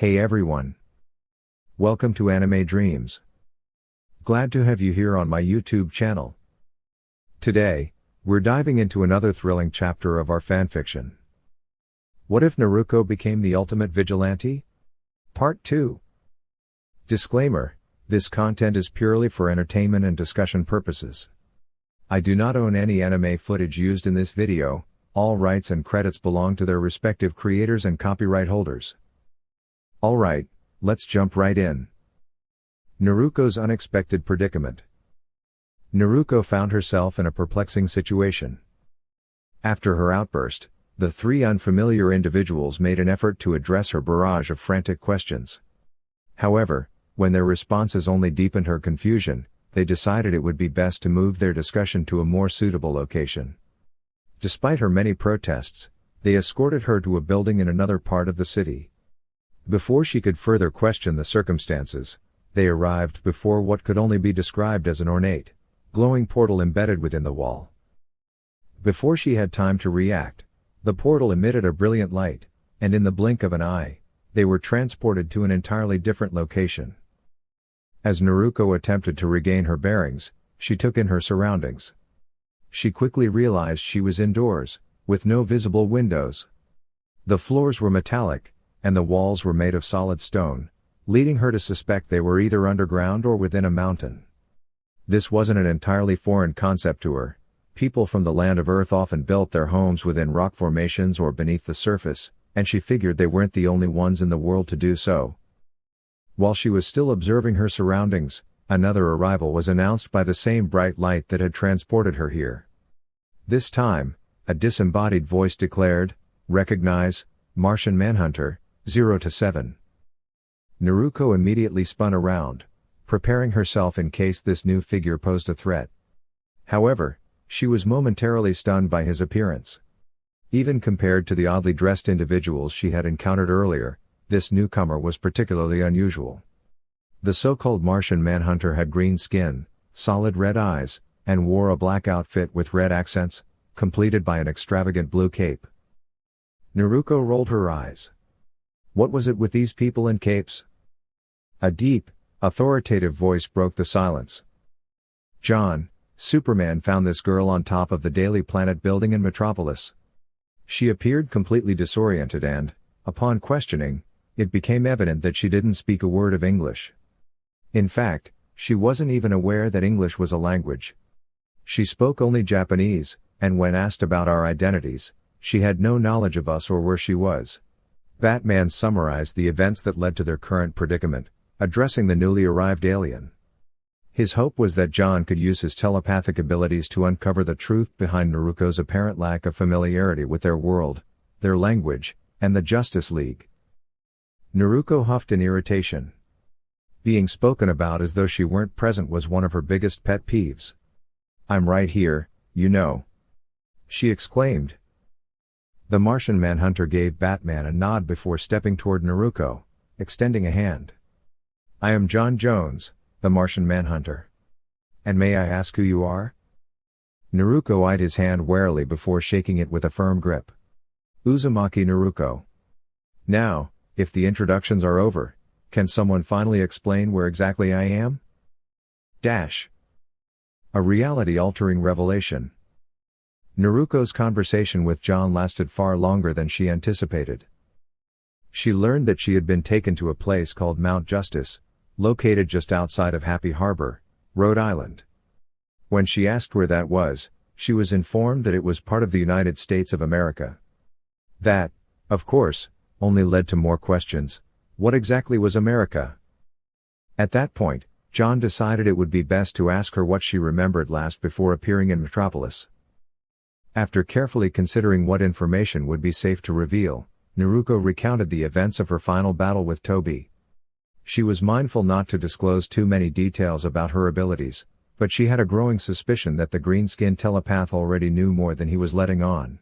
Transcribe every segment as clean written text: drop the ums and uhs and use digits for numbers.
Hey everyone! Welcome to Anime Dreams. Glad to have you here on my YouTube channel. Today, we're diving into another thrilling chapter of our fanfiction. What if Naruko became the ultimate vigilante? Part 2. Disclaimer: this content is purely for entertainment and discussion purposes. I do not own any anime footage used in this video. All rights and credits belong to their respective creators and copyright holders. Alright, let's jump right in. Naruko's unexpected predicament. Naruko found herself in a perplexing situation. After her outburst, the three unfamiliar individuals made an effort to address her barrage of frantic questions. However, when their responses only deepened her confusion, they decided it would be best to move their discussion to a more suitable location. Despite her many protests, they escorted her to a building in another part of the city. Before she could further question the circumstances, they arrived before what could only be described as an ornate, glowing portal embedded within the wall. Before she had time to react, the portal emitted a brilliant light, and in the blink of an eye, they were transported to an entirely different location. As Naruko attempted to regain her bearings, she took in her surroundings. She quickly realized she was indoors, with no visible windows. The floors were metallic, and the walls were made of solid stone, leading her to suspect they were either underground or within a mountain. This wasn't an entirely foreign concept to her. People from the land of Earth often built their homes within rock formations or beneath the surface, and she figured they weren't the only ones in the world to do so. While she was still observing her surroundings, another arrival was announced by the same bright light that had transported her here. This time, a disembodied voice declared, "Recognize, Martian Manhunter, 0 to 7. Naruko immediately spun around, preparing herself in case this new figure posed a threat. However, she was momentarily stunned by his appearance. Even compared to the oddly dressed individuals she had encountered earlier, this newcomer was particularly unusual. The so-called Martian Manhunter had green skin, solid red eyes, and wore a black outfit with red accents, completed by an extravagant blue cape. Naruko rolled her eyes. What was it with these people in capes? A deep, authoritative voice broke the silence. "John, Superman found this girl on top of the Daily Planet building in Metropolis. She appeared completely disoriented and, upon questioning, it became evident that she didn't speak a word of English. In fact, she wasn't even aware that English was a language. She spoke only Japanese, and when asked about our identities, she had no knowledge of us or where she was." Batman summarized the events that led to their current predicament, addressing the newly arrived alien. His hope was that John could use his telepathic abilities to uncover the truth behind Naruko's apparent lack of familiarity with their world, their language, and the Justice League. Naruko huffed in irritation. Being spoken about as though she weren't present was one of her biggest pet peeves. "I'm right here, you know," she exclaimed. The Martian Manhunter gave Batman a nod before stepping toward Naruko, extending a hand. "I am John Jones, the Martian Manhunter. And may I ask who you are?" Naruko eyed his hand warily before shaking it with a firm grip. "Uzumaki Naruko. Now, if the introductions are over, can someone finally explain where exactly I am?" A reality-altering revelation. Naruko's conversation with John lasted far longer than she anticipated. She learned that she had been taken to a place called Mount Justice, located just outside of Happy Harbor, Rhode Island. When she asked where that was, she was informed that it was part of the United States of America. That, of course, only led to more questions. What exactly was America? At that point, John decided it would be best to ask her what she remembered last before appearing in Metropolis. After carefully considering what information would be safe to reveal, Naruko recounted the events of her final battle with Toby. She was mindful not to disclose too many details about her abilities, but she had a growing suspicion that the green-skinned telepath already knew more than he was letting on.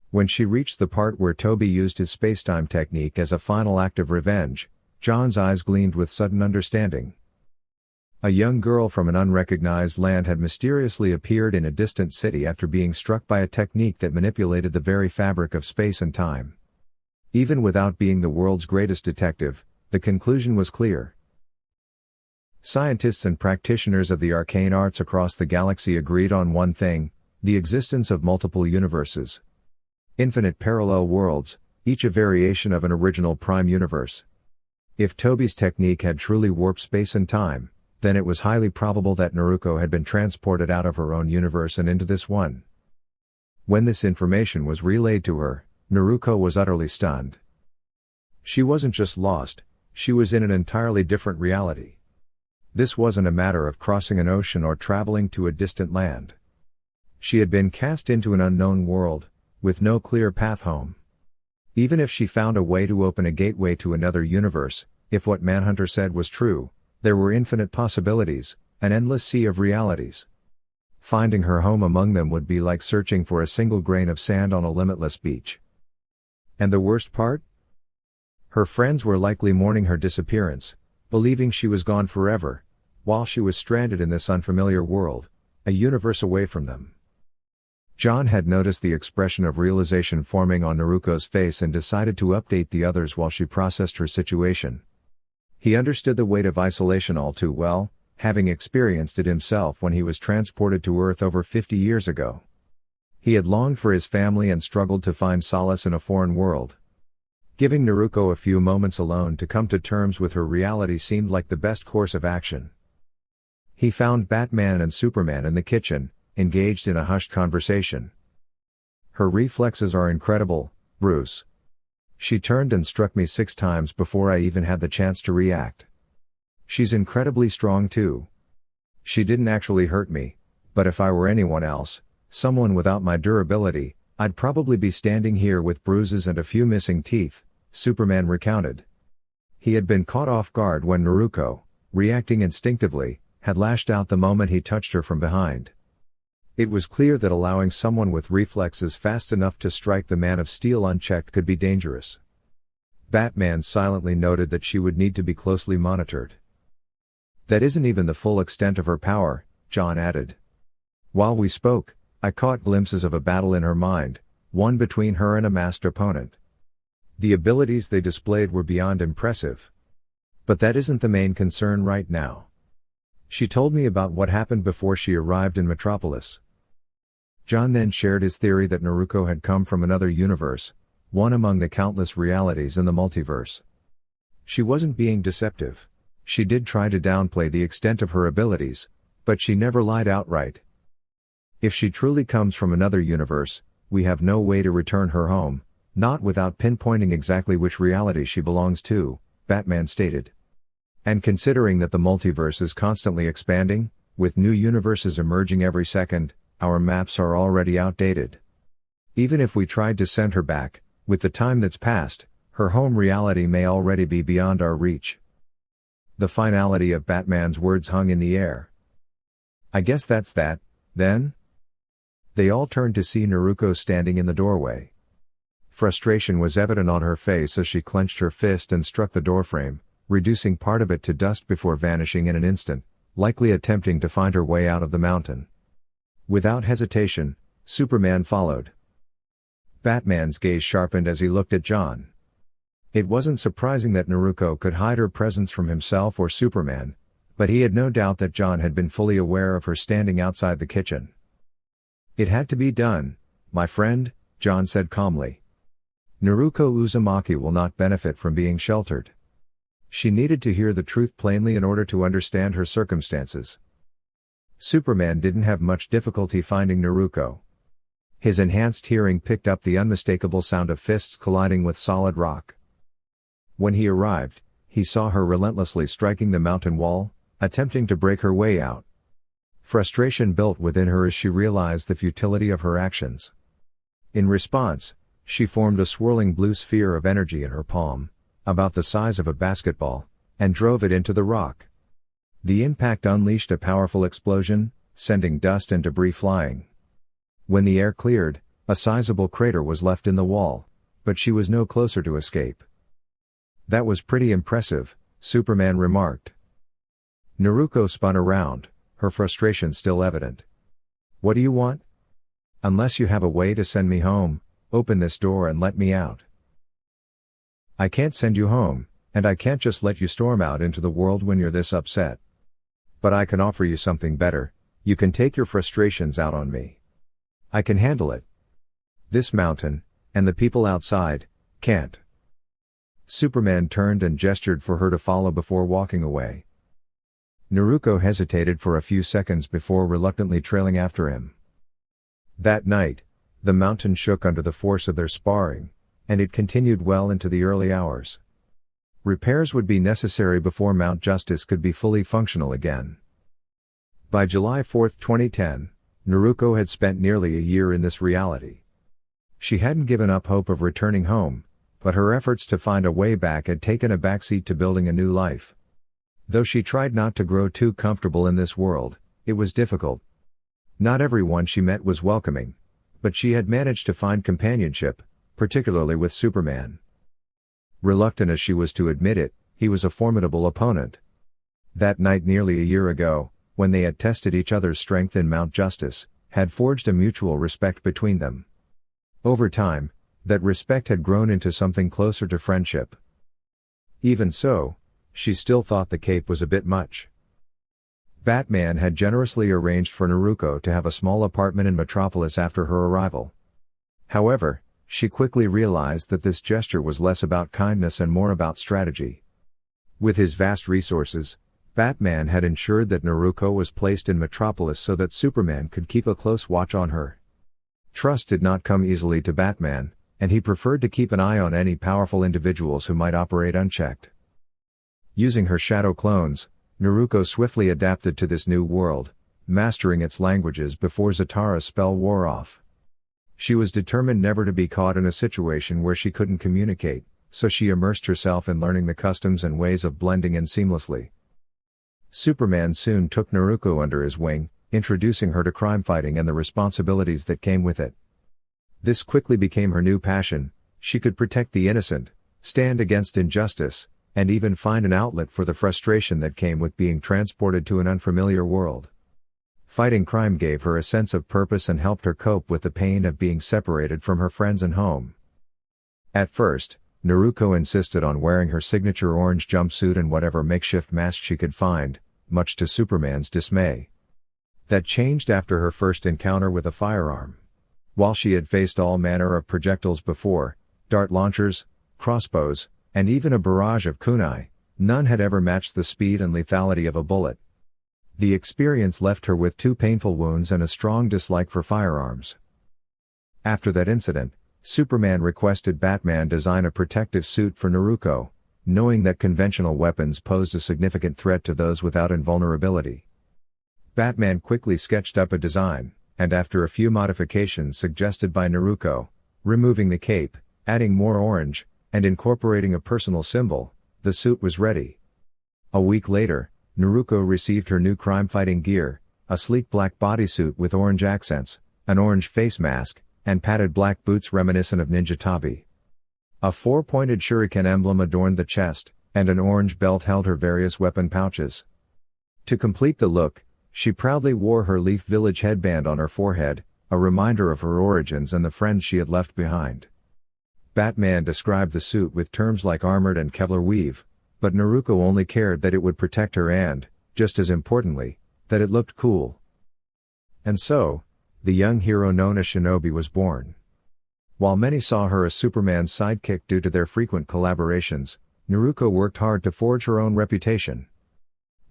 When she reached the part where Toby used his spacetime technique as a final act of revenge, John's eyes gleamed with sudden understanding. A young girl from an unrecognized land had mysteriously appeared in a distant city after being struck by a technique that manipulated the very fabric of space and time. Even without being the world's greatest detective, the conclusion was clear. Scientists and practitioners of the arcane arts across the galaxy agreed on one thing: the existence of multiple universes. Infinite parallel worlds, each a variation of an original prime universe. If Toby's technique had truly warped space and time, then it was highly probable that Naruko had been transported out of her own universe and into this one. When this information was relayed to her, Naruko was utterly stunned. She wasn't just lost, she was in an entirely different reality. This wasn't a matter of crossing an ocean or traveling to a distant land. She had been cast into an unknown world, with no clear path home. Even if she found a way to open a gateway to another universe, if what Manhunter said was true, there were infinite possibilities, an endless sea of realities. Finding her home among them would be like searching for a single grain of sand on a limitless beach. And the worst part? Her friends were likely mourning her disappearance, believing she was gone forever, while she was stranded in this unfamiliar world, a universe away from them. John had noticed the expression of realization forming on Naruko's face and decided to update the others while she processed her situation. He understood the weight of isolation all too well, having experienced it himself when he was transported to Earth over 50 years ago. He had longed for his family and struggled to find solace in a foreign world. Giving Naruko a few moments alone to come to terms with her reality seemed like the best course of action. He found Batman and Superman in the kitchen, engaged in a hushed conversation. "Her reflexes are incredible, Bruce. She turned and struck me 6 times before I even had the chance to react. She's incredibly strong too. She didn't actually hurt me, but if I were anyone else, someone without my durability, I'd probably be standing here with bruises and a few missing teeth," Superman recounted. He had been caught off guard when Naruko, reacting instinctively, had lashed out the moment he touched her from behind. It was clear that allowing someone with reflexes fast enough to strike the Man of Steel unchecked could be dangerous. Batman silently noted that she would need to be closely monitored. "That isn't even the full extent of her power," John added. "While we spoke, I caught glimpses of a battle in her mind, one between her and a masked opponent. The abilities they displayed were beyond impressive. But that isn't the main concern right now. She told me about what happened before she arrived in Metropolis." John then shared his theory that Naruko had come from another universe, one among the countless realities in the multiverse. She wasn't being deceptive. She did try to downplay the extent of her abilities, but she never lied outright. "If she truly comes from another universe, we have no way to return her home, not without pinpointing exactly which reality she belongs to," Batman stated. "And considering that the multiverse is constantly expanding, with new universes emerging every second, our maps are already outdated. Even if we tried to send her back, with the time that's passed, her home reality may already be beyond our reach." The finality of Batman's words hung in the air. "I guess that's that, then?" They all turned to see Naruko standing in the doorway. Frustration was evident on her face as she clenched her fist and struck the doorframe, reducing part of it to dust before vanishing in an instant, likely attempting to find her way out of the mountain. Without hesitation, Superman followed. Batman's gaze sharpened as he looked at John. It wasn't surprising that Naruko could hide her presence from himself or Superman, but he had no doubt that John had been fully aware of her standing outside the kitchen. "It had to be done, my friend," John said calmly. "Naruko Uzumaki will not benefit from being sheltered. She needed to hear the truth plainly in order to understand her circumstances." Superman didn't have much difficulty finding Naruko. His enhanced hearing picked up the unmistakable sound of fists colliding with solid rock. When he arrived, he saw her relentlessly striking the mountain wall, attempting to break her way out. Frustration built within her as she realized the futility of her actions. In response, she formed a swirling blue sphere of energy in her palm, about the size of a basketball, and drove it into the rock. The impact unleashed a powerful explosion, sending dust and debris flying. When the air cleared, a sizable crater was left in the wall, but she was no closer to escape. "That was pretty impressive," Superman remarked. Naruko spun around, her frustration still evident. "What do you want? Unless you have a way to send me home, open this door and let me out." I can't send you home, and I can't just let you storm out into the world when you're this upset. But I can offer you something better, you can take your frustrations out on me. I can handle it. This mountain, and the people outside, can't. Superman turned and gestured for her to follow before walking away. Naruko hesitated for a few seconds before reluctantly trailing after him. That night, the mountain shook under the force of their sparring, and it continued well into the early hours. Repairs would be necessary before Mount Justice could be fully functional again. By July 4, 2010, Naruko had spent nearly a year in this reality. She hadn't given up hope of returning home, but her efforts to find a way back had taken a backseat to building a new life. Though she tried not to grow too comfortable in this world, it was difficult. Not everyone she met was welcoming, but she had managed to find companionship, particularly with Superman. Reluctant as she was to admit it, he was a formidable opponent. That night nearly a year ago, when they had tested each other's strength in Mount Justice, had forged a mutual respect between them. Over time, that respect had grown into something closer to friendship. Even so, she still thought the cape was a bit much. Batman had generously arranged for Naruko to have a small apartment in Metropolis after her arrival. However, she quickly realized that this gesture was less about kindness and more about strategy. With his vast resources, Batman had ensured that Naruko was placed in Metropolis so that Superman could keep a close watch on her. Trust did not come easily to Batman, and he preferred to keep an eye on any powerful individuals who might operate unchecked. Using her shadow clones, Naruko swiftly adapted to this new world, mastering its languages before Zatara's spell wore off. She was determined never to be caught in a situation where she couldn't communicate, so she immersed herself in learning the customs and ways of blending in seamlessly. Superman soon took Naruko under his wing, introducing her to crime fighting and the responsibilities that came with it. This quickly became her new passion. She could protect the innocent, stand against injustice, and even find an outlet for the frustration that came with being transported to an unfamiliar world. Fighting crime gave her a sense of purpose and helped her cope with the pain of being separated from her friends and home. At first, Naruko insisted on wearing her signature orange jumpsuit and whatever makeshift mask she could find, much to Superman's dismay. That changed after her first encounter with a firearm. While she had faced all manner of projectiles before, dart launchers, crossbows, and even a barrage of kunai, none had ever matched the speed and lethality of a bullet. The experience left her with 2 painful wounds and a strong dislike for firearms. After that incident, Superman requested Batman design a protective suit for Naruko, knowing that conventional weapons posed a significant threat to those without invulnerability. Batman quickly sketched up a design, and after a few modifications suggested by Naruko, removing the cape, adding more orange, and incorporating a personal symbol, the suit was ready. A week later, Naruko received her new crime-fighting gear, a sleek black bodysuit with orange accents, an orange face mask, and padded black boots reminiscent of Ninja Tabi. A 4-pointed shuriken emblem adorned the chest, and an orange belt held her various weapon pouches. To complete the look, she proudly wore her Leaf Village headband on her forehead, a reminder of her origins and the friends she had left behind. Batman described the suit with terms like armored and Kevlar weave, but Naruko only cared that it would protect her and, just as importantly, that it looked cool. And so, the young hero known as Shinobi was born. While many saw her as Superman's sidekick due to their frequent collaborations, Naruko worked hard to forge her own reputation.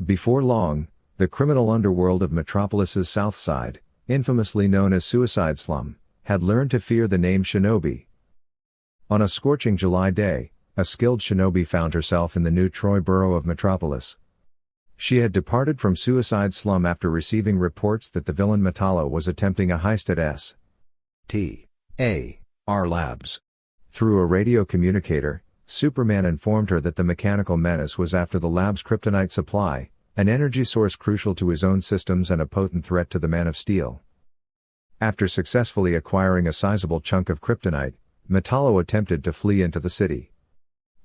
Before long, the criminal underworld of Metropolis's South Side, infamously known as Suicide Slum, had learned to fear the name Shinobi. On a scorching July day, a skilled shinobi found herself in the new Troy borough of Metropolis. She had departed from Suicide Slum after receiving reports that the villain Metallo was attempting a heist at S.T.A.R. Labs. Through a radio communicator, Superman informed her that the mechanical menace was after the lab's kryptonite supply, an energy source crucial to his own systems and a potent threat to the Man of Steel. After successfully acquiring a sizable chunk of kryptonite, Metallo attempted to flee into the city.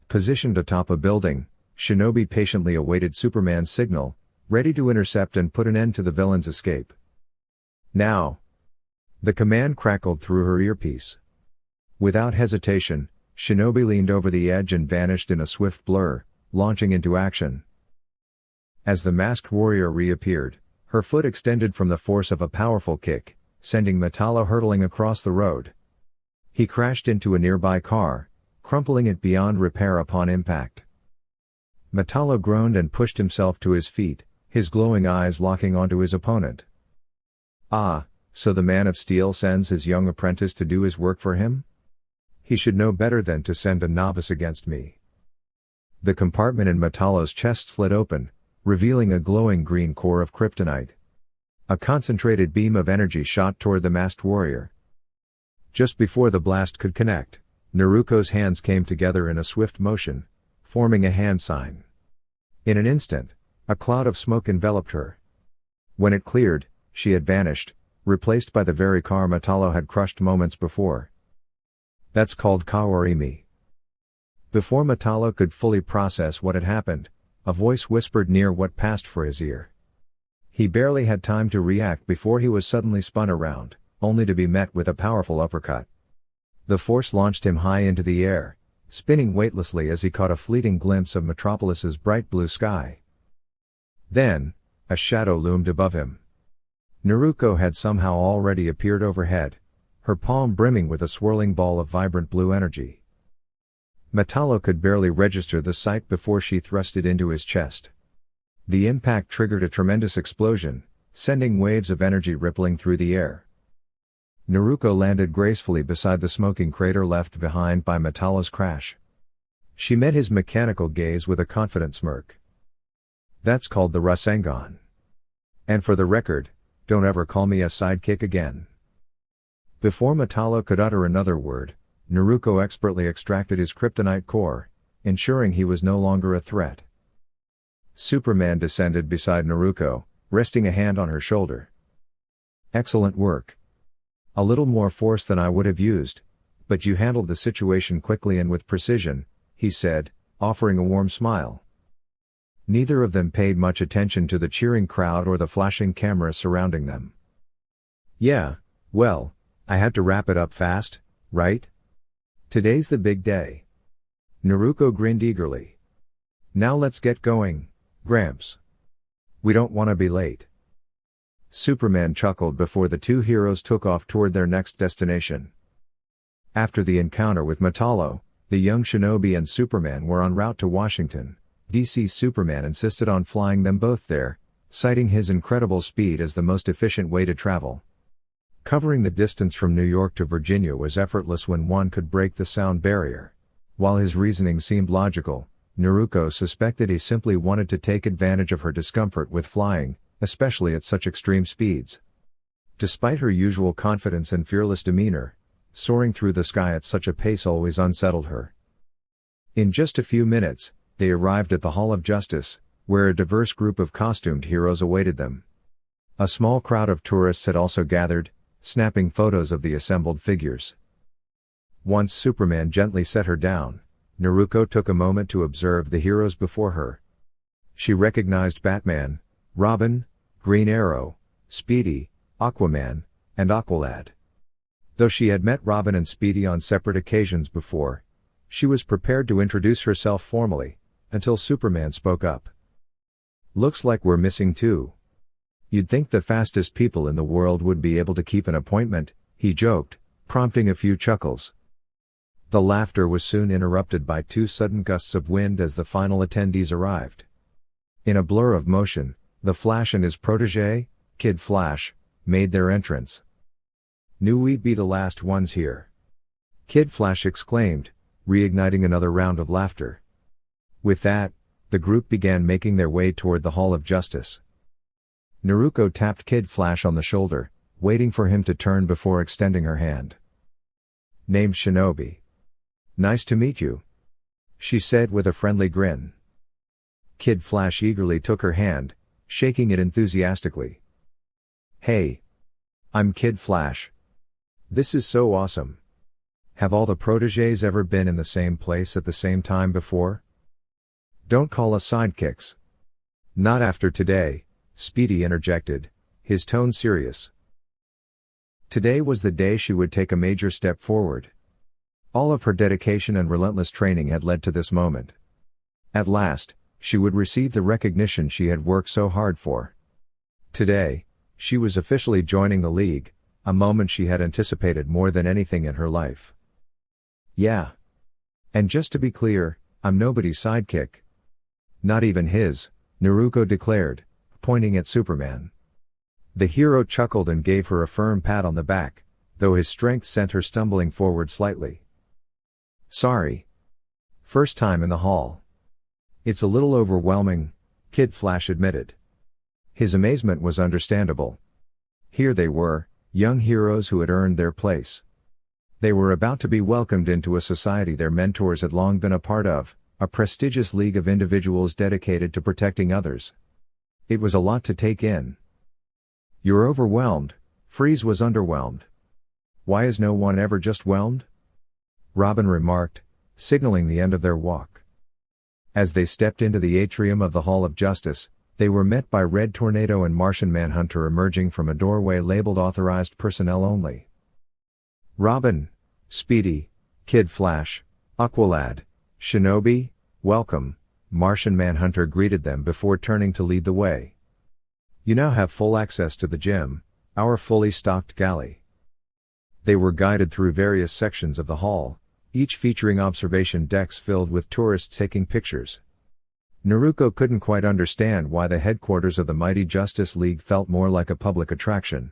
Positioned atop a building, Shinobi patiently awaited Superman's signal, ready to intercept and put an end to the villain's escape. Now! The command crackled through her earpiece. Without hesitation, Shinobi leaned over the edge and vanished in a swift blur, launching into action. As the masked warrior reappeared, her foot extended from the force of a powerful kick, sending Metallo hurtling across the road. He crashed into a nearby car, crumpling it beyond repair upon impact. Metallo groaned and pushed himself to his feet, his glowing eyes locking onto his opponent. Ah, so the Man of Steel sends his young apprentice to do his work for him? He should know better than to send a novice against me. The compartment in Metallo's chest slid open, revealing a glowing green core of kryptonite. A concentrated beam of energy shot toward the masked warrior. Just before the blast could connect, Naruko's hands came together in a swift motion, forming a hand sign. In an instant, a cloud of smoke enveloped her. When it cleared, she had vanished, replaced by the very car Metallo had crushed moments before. That's called Kawarimi. Before Metallo could fully process what had happened, a voice whispered near what passed for his ear. He barely had time to react before he was suddenly spun around, only to be met with a powerful uppercut. The force launched him high into the air, spinning weightlessly as he caught a fleeting glimpse of Metropolis's bright blue sky. Then, a shadow loomed above him. Naruko had somehow already appeared overhead, her palm brimming with a swirling ball of vibrant blue energy. Metallo could barely register the sight before she thrust it into his chest. The impact triggered a tremendous explosion, sending waves of energy rippling through the air. Naruko landed gracefully beside the smoking crater left behind by Metallo's crash. She met his mechanical gaze with a confident smirk. That's called the Rasengan. And for the record, don't ever call me a sidekick again. Before Metallo could utter another word, Naruko expertly extracted his kryptonite core, ensuring he was no longer a threat. Superman descended beside Naruko, resting a hand on her shoulder. Excellent work. A little more force than I would have used, but you handled the situation quickly and with precision, he said, offering a warm smile. Neither of them paid much attention to the cheering crowd or the flashing cameras surrounding them. Yeah, well, I had to wrap it up fast, right? Today's the big day. Naruko grinned eagerly. Now let's get going, Gramps. We don't want to be late. Superman chuckled before the two heroes took off toward their next destination. After the encounter with Metallo, the young shinobi and Superman were en route to Washington, D.C. Superman insisted on flying them both there, citing his incredible speed as the most efficient way to travel. Covering the distance from New York to Virginia was effortless when one could break the sound barrier. While his reasoning seemed logical, Naruko suspected he simply wanted to take advantage of her discomfort with flying, especially at such extreme speeds. Despite her usual confidence and fearless demeanor, soaring through the sky at such a pace always unsettled her. In just a few minutes, they arrived at the Hall of Justice, where a diverse group of costumed heroes awaited them. A small crowd of tourists had also gathered, snapping photos of the assembled figures. Once Superman gently set her down, Naruko took a moment to observe the heroes before her. She recognized Batman, Robin, Green Arrow, Speedy, Aquaman, and Aqualad. Though she had met Robin and Speedy on separate occasions before, she was prepared to introduce herself formally, until Superman spoke up. Looks like we're missing two. You'd think the fastest people in the world would be able to keep an appointment, he joked, prompting a few chuckles. The laughter was soon interrupted by two sudden gusts of wind as the final attendees arrived. In a blur of motion, the Flash and his protege, Kid Flash, made their entrance. Knew we'd be the last ones here. Kid Flash exclaimed, reigniting another round of laughter. With that, the group began making their way toward the Hall of Justice. Naruko tapped Kid Flash on the shoulder, waiting for him to turn before extending her hand. Name's Shinobi. Nice to meet you, she said with a friendly grin. Kid Flash eagerly took her hand, shaking it enthusiastically. Hey! I'm Kid Flash. This is so awesome. Have all the proteges ever been in the same place at the same time before? Don't call us sidekicks. Not after today, Speedy interjected, his tone serious. Today was the day she would take a major step forward. All of her dedication and relentless training had led to this moment. At last, she would receive the recognition she had worked so hard for. Today, she was officially joining the league, a moment she had anticipated more than anything in her life. Yeah. And just to be clear, I'm nobody's sidekick. Not even his, Naruko declared, pointing at Superman. The hero chuckled and gave her a firm pat on the back, though his strength sent her stumbling forward slightly. Sorry. First time in the hall. It's a little overwhelming, Kid Flash admitted. His amazement was understandable. Here they were, young heroes who had earned their place. They were about to be welcomed into a society their mentors had long been a part of, a prestigious league of individuals dedicated to protecting others. It was a lot to take in. You're overwhelmed, Freeze was underwhelmed. Why is no one ever just whelmed? Robin remarked, signaling the end of their walk. As they stepped into the atrium of the Hall of Justice, they were met by Red Tornado and Martian Manhunter emerging from a doorway labeled Authorized Personnel Only. Robin, Speedy, Kid Flash, Aqualad, Shinobi, welcome, Martian Manhunter greeted them before turning to lead the way. You now have full access to the gym, our fully stocked galley. They were guided through various sections of the hall, each featuring observation decks filled with tourists taking pictures. Naruko couldn't quite understand why the headquarters of the mighty Justice League felt more like a public attraction.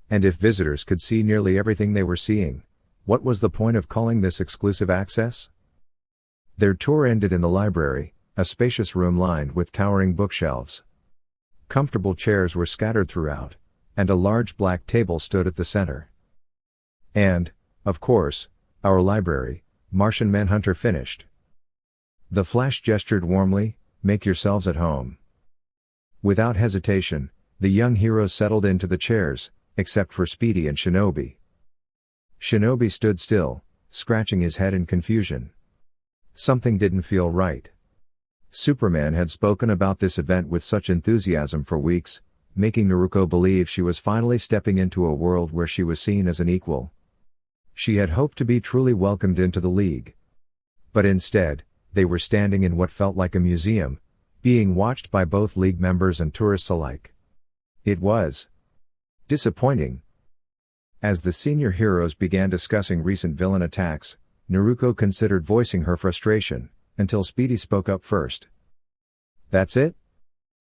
And if visitors could see nearly everything they were seeing, what was the point of calling this exclusive access? Their tour ended in the library, a spacious room lined with towering bookshelves. Comfortable chairs were scattered throughout, and a large black table stood at the center. And, of course, our library, Martian Manhunter finished. The Flash gestured warmly, make yourselves at home. Without hesitation, the young heroes settled into the chairs, except for Speedy and Shinobi. Shinobi stood still, scratching his head in confusion. Something didn't feel right. Superman had spoken about this event with such enthusiasm for weeks, making Naruko believe she was finally stepping into a world where she was seen as an equal. She had hoped to be truly welcomed into the league. But instead, they were standing in what felt like a museum, being watched by both league members and tourists alike. It was disappointing. As the senior heroes began discussing recent villain attacks, Naruko considered voicing her frustration, until Speedy spoke up first. That's it?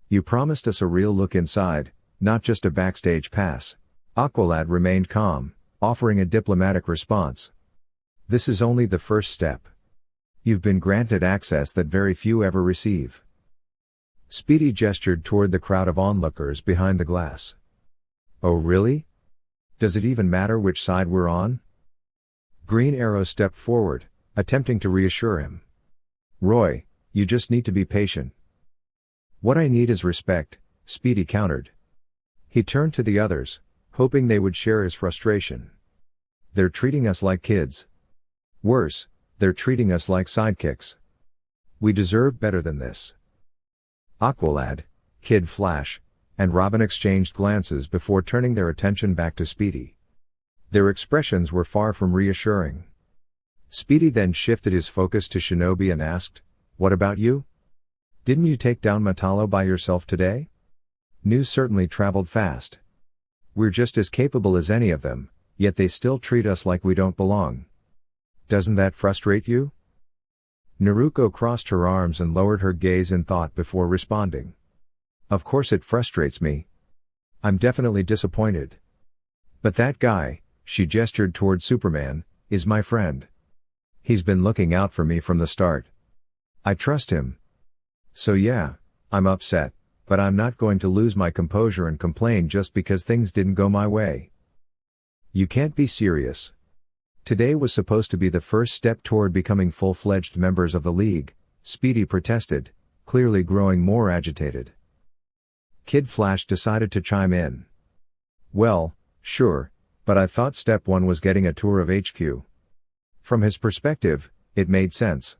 You promised us a real look inside, not just a backstage pass. Aqualad remained calm, offering a diplomatic response. This is only the first step. You've been granted access that very few ever receive. Speedy gestured toward the crowd of onlookers behind the glass. Oh really? Does it even matter which side we're on? Green Arrow stepped forward, attempting to reassure him. Roy, you just need to be patient. What I need is respect, Speedy countered. He turned to the others, hoping they would share his frustration. They're treating us like kids. Worse, they're treating us like sidekicks. We deserve better than this. Aqualad, Kid Flash, and Robin exchanged glances before turning their attention back to Speedy. Their expressions were far from reassuring. Speedy then shifted his focus to Shinobi and asked, what about you? Didn't you take down Metallo by yourself today? News certainly traveled fast. We're just as capable as any of them, yet they still treat us like we don't belong. Doesn't that frustrate you? Naruko crossed her arms and lowered her gaze in thought before responding. Of course it frustrates me. I'm definitely disappointed. But that guy, she gestured toward Superman, is my friend. He's been looking out for me from the start. I trust him. So yeah, I'm upset, but I'm not going to lose my composure and complain just because things didn't go my way. You can't be serious. Today was supposed to be the first step toward becoming full-fledged members of the league, Speedy protested, clearly growing more agitated. Kid Flash decided to chime in. Well, sure, but I thought step 1 was getting a tour of HQ. From his perspective, it made sense.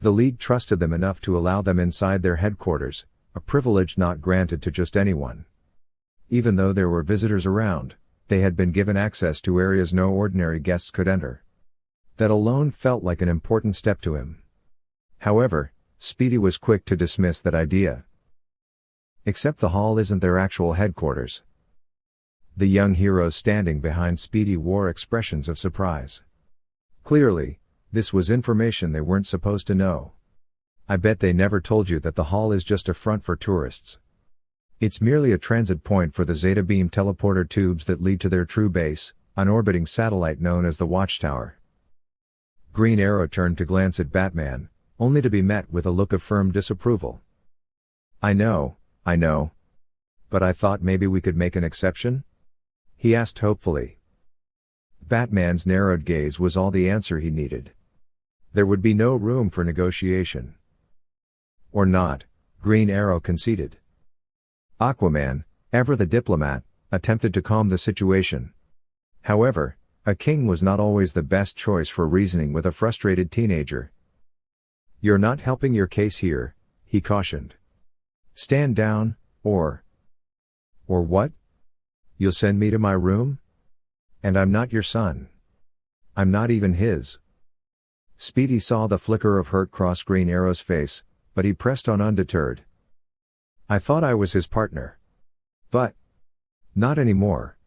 The league trusted them enough to allow them inside their headquarters, a privilege not granted to just anyone. Even though there were visitors around, they had been given access to areas no ordinary guests could enter. That alone felt like an important step to him. However, Speedy was quick to dismiss that idea. Except the hall isn't their actual headquarters. The young heroes standing behind Speedy wore expressions of surprise. Clearly, this was information they weren't supposed to know. I bet they never told you that the hall is just a front for tourists. It's merely a transit point for the Zeta Beam teleporter tubes that lead to their true base, an orbiting satellite known as the Watchtower. Green Arrow turned to glance at Batman, only to be met with a look of firm disapproval. I know. But I thought maybe we could make an exception? He asked hopefully. Batman's narrowed gaze was all the answer he needed. There would be no room for negotiation. Or not, Green Arrow conceded. Aquaman, ever the diplomat, attempted to calm the situation. However, a king was not always the best choice for reasoning with a frustrated teenager. You're not helping your case here, he cautioned. Stand down, or what? You'll send me to my room? And I'm not your son. I'm not even his. Speedy saw the flicker of hurt cross Green Arrow's face, but he pressed on undeterred. I thought I was his partner. But not anymore.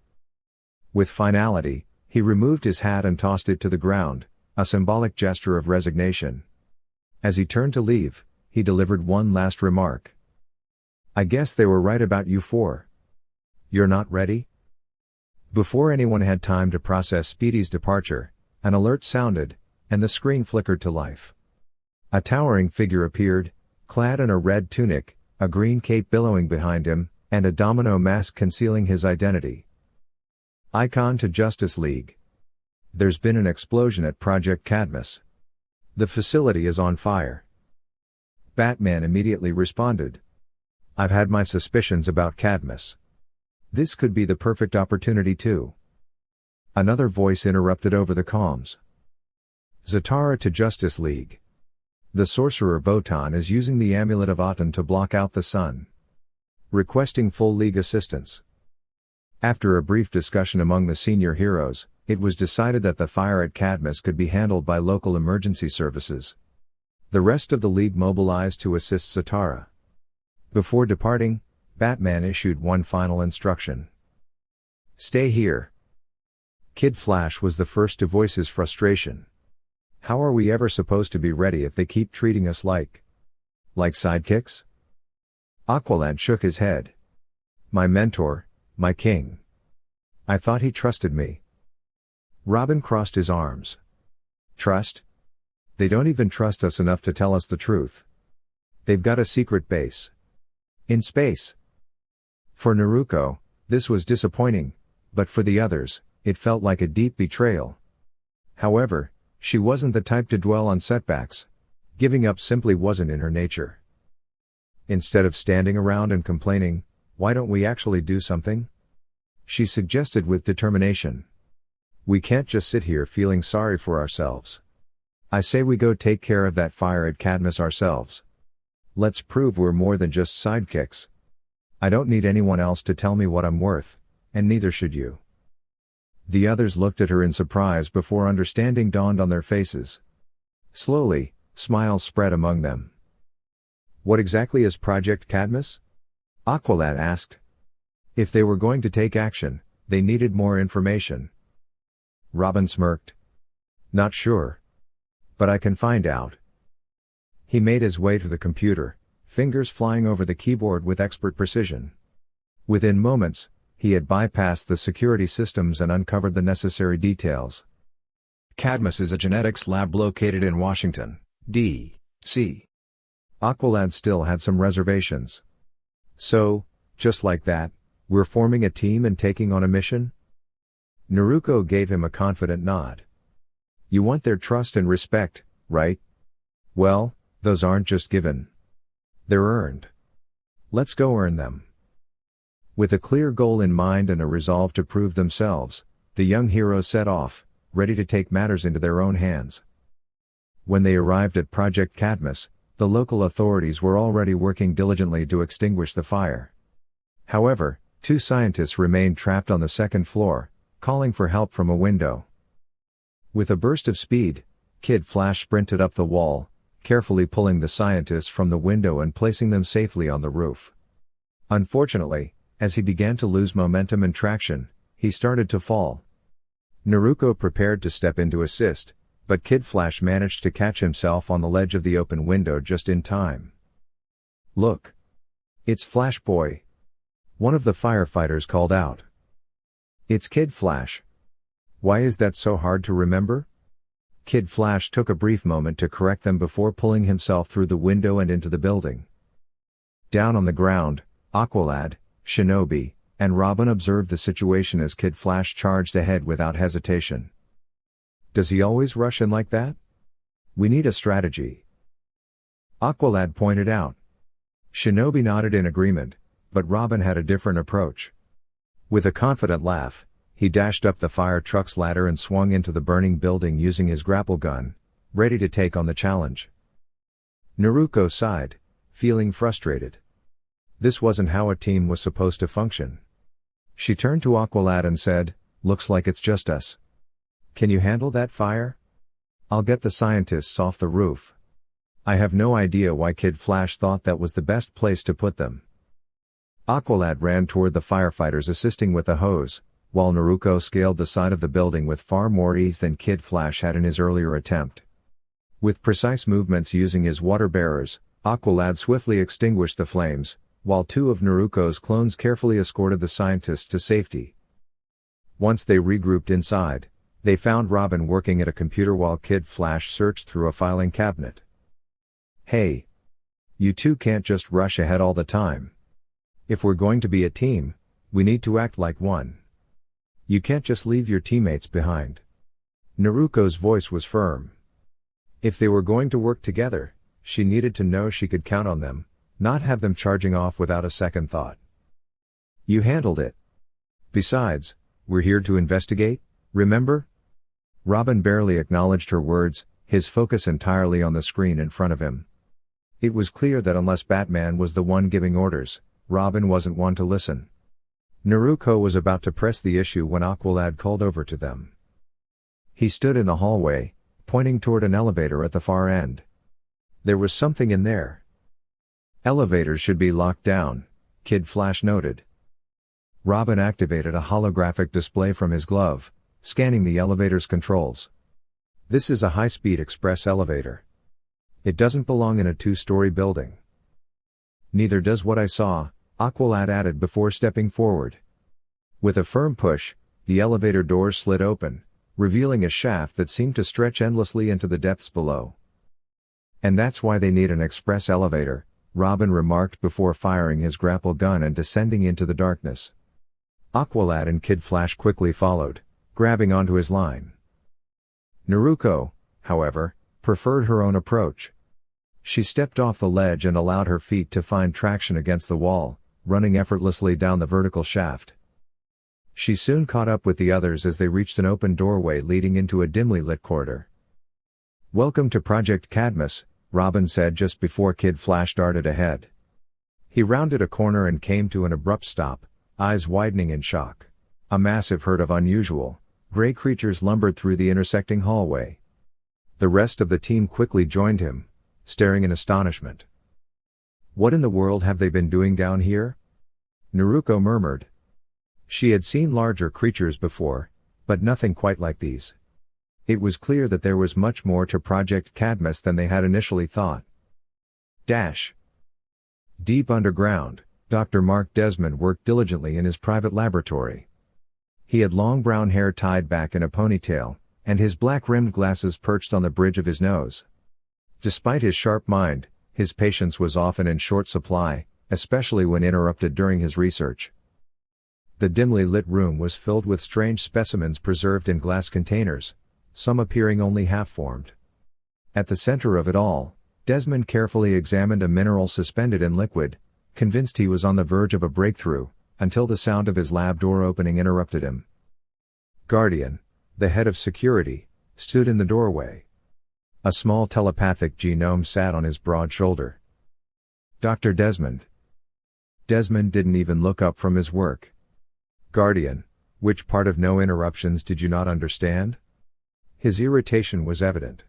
With finality, he removed his hat and tossed it to the ground, a symbolic gesture of resignation. As he turned to leave, he delivered one last remark. I guess they were right about you four. You're not ready? Before anyone had time to process Speedy's departure, an alert sounded, and the screen flickered to life. A towering figure appeared, clad in a red tunic, a green cape billowing behind him, and a domino mask concealing his identity. Icon to Justice League. There's been an explosion at Project Cadmus. The facility is on fire. Batman immediately responded. I've had my suspicions about Cadmus. This could be the perfect opportunity too. Another voice interrupted over the comms. Zatara to Justice League. The sorcerer Botan is using the amulet of Aten to block out the sun. Requesting full League assistance. After a brief discussion among the senior heroes, it was decided that the fire at Cadmus could be handled by local emergency services. The rest of the League mobilized to assist Zatara. Before departing, Batman issued one final instruction. Stay here. Kid Flash was the first to voice his frustration. How are we ever supposed to be ready if they keep treating us like sidekicks? Aqualad shook his head. My mentor, my king. I thought he trusted me. Robin crossed his arms. Trust? They don't even trust us enough to tell us the truth. They've got a secret base. In space. For Naruko, this was disappointing, but for the others, it felt like a deep betrayal. However, she wasn't the type to dwell on setbacks. Giving up simply wasn't in her nature. Instead of standing around and complaining, why don't we actually do something? She suggested with determination. We can't just sit here feeling sorry for ourselves. I say we go take care of that fire at Cadmus ourselves. Let's prove we're more than just sidekicks. I don't need anyone else to tell me what I'm worth, and neither should you. The others looked at her in surprise before understanding dawned on their faces. Slowly, smiles spread among them. What exactly is Project Cadmus? Aqualad asked. If they were going to take action, they needed more information. Robin smirked. Not sure. But I can find out. He made his way to the computer, fingers flying over the keyboard with expert precision. Within moments, he had bypassed the security systems and uncovered the necessary details. Cadmus is a genetics lab located in Washington, D.C. Aqualad still had some reservations. So, just like that, we're forming a team and taking on a mission? Naruko gave him a confident nod. You want their trust and respect, right? Well, those aren't just given. They're earned. Let's go earn them. With a clear goal in mind and a resolve to prove themselves, the young heroes set off, ready to take matters into their own hands. When they arrived at Project Cadmus, the local authorities were already working diligently to extinguish the fire. However, two scientists remained trapped on the second floor, calling for help from a window. With a burst of speed, Kid Flash sprinted up the wall, carefully pulling the scientists from the window and placing them safely on the roof. Unfortunately, as he began to lose momentum and traction, he started to fall. Naruko prepared to step in to assist, but Kid Flash managed to catch himself on the ledge of the open window just in time. "Look! It's Flash Boy!" one of the firefighters called out. "It's Kid Flash. Why is that so hard to remember?" Kid Flash took a brief moment to correct them before pulling himself through the window and into the building. Down on the ground, Aqualad, Shinobi, and Robin observed the situation as Kid Flash charged ahead without hesitation. "Does he always rush in like that? We need a strategy," Aqualad pointed out. Shinobi nodded in agreement, but Robin had a different approach. With a confident laugh, he dashed up the fire truck's ladder and swung into the burning building using his grapple gun, ready to take on the challenge. Naruko sighed, feeling frustrated. This wasn't how a team was supposed to function. She turned to Aqualad and said, "Looks like it's just us. Can you handle that fire? I'll get the scientists off the roof." I have no idea why Kid Flash thought that was the best place to put them. Aqualad ran toward the firefighters assisting with the hose, while Naruko scaled the side of the building with far more ease than Kid Flash had in his earlier attempt. With precise movements using his water bearers, Aqualad swiftly extinguished the flames, while two of Naruko's clones carefully escorted the scientists to safety. Once they regrouped inside, they found Robin working at a computer while Kid Flash searched through a filing cabinet. "Hey! You two can't just rush ahead all the time. If we're going to be a team, we need to act like one. You can't just leave your teammates behind." Naruko's voice was firm. If they were going to work together, she needed to know she could count on them, not have them charging off without a second thought. "You handled it. Besides, we're here to investigate, remember?" Robin barely acknowledged her words, his focus entirely on the screen in front of him. It was clear that unless Batman was the one giving orders, Robin wasn't one to listen. Naruko was about to press the issue when Aqualad called over to them. He stood in the hallway, pointing toward an elevator at the far end. There was something in there. "Elevators should be locked down," Kid Flash noted. Robin activated a holographic display from his glove, scanning the elevator's controls. "This is a high-speed express elevator. It doesn't belong in a two-story building." "Neither does what I saw," Aqualad added before stepping forward. With a firm push, the elevator doors slid open, revealing a shaft that seemed to stretch endlessly into the depths below. "And that's why they need an express elevator," Robin remarked before firing his grapple gun and descending into the darkness. Aqualad and Kid Flash quickly followed, grabbing onto his line. Naruko, however, preferred her own approach. She stepped off the ledge and allowed her feet to find traction against the wall, running effortlessly down the vertical shaft. She soon caught up with the others as they reached an open doorway leading into a dimly lit corridor. "Welcome to Project Cadmus," Robin said just before Kid Flash darted ahead. He rounded a corner and came to an abrupt stop, eyes widening in shock. A massive herd of unusual, gray creatures lumbered through the intersecting hallway. The rest of the team quickly joined him, staring in astonishment. "What in the world have they been doing down here?" Naruko murmured. She had seen larger creatures before, but nothing quite like these. It was clear that there was much more to Project Cadmus than they had initially thought. Deep underground, Dr. Mark Desmond worked diligently in his private laboratory. He had long brown hair tied back in a ponytail, and his black-rimmed glasses perched on the bridge of his nose. Despite his sharp mind, his patience was often in short supply, especially when interrupted during his research. The dimly lit room was filled with strange specimens preserved in glass containers, some appearing only half-formed. At the center of it all, Desmond carefully examined a mineral suspended in liquid, convinced he was on the verge of a breakthrough, until the sound of his lab door opening interrupted him. Guardian, the head of security, stood in the doorway. A small telepathic genome sat on his broad shoulder. "Dr. Desmond." Desmond didn't even look up from his work. "Guardian, which part of no interruptions did you not understand?" His irritation was evident.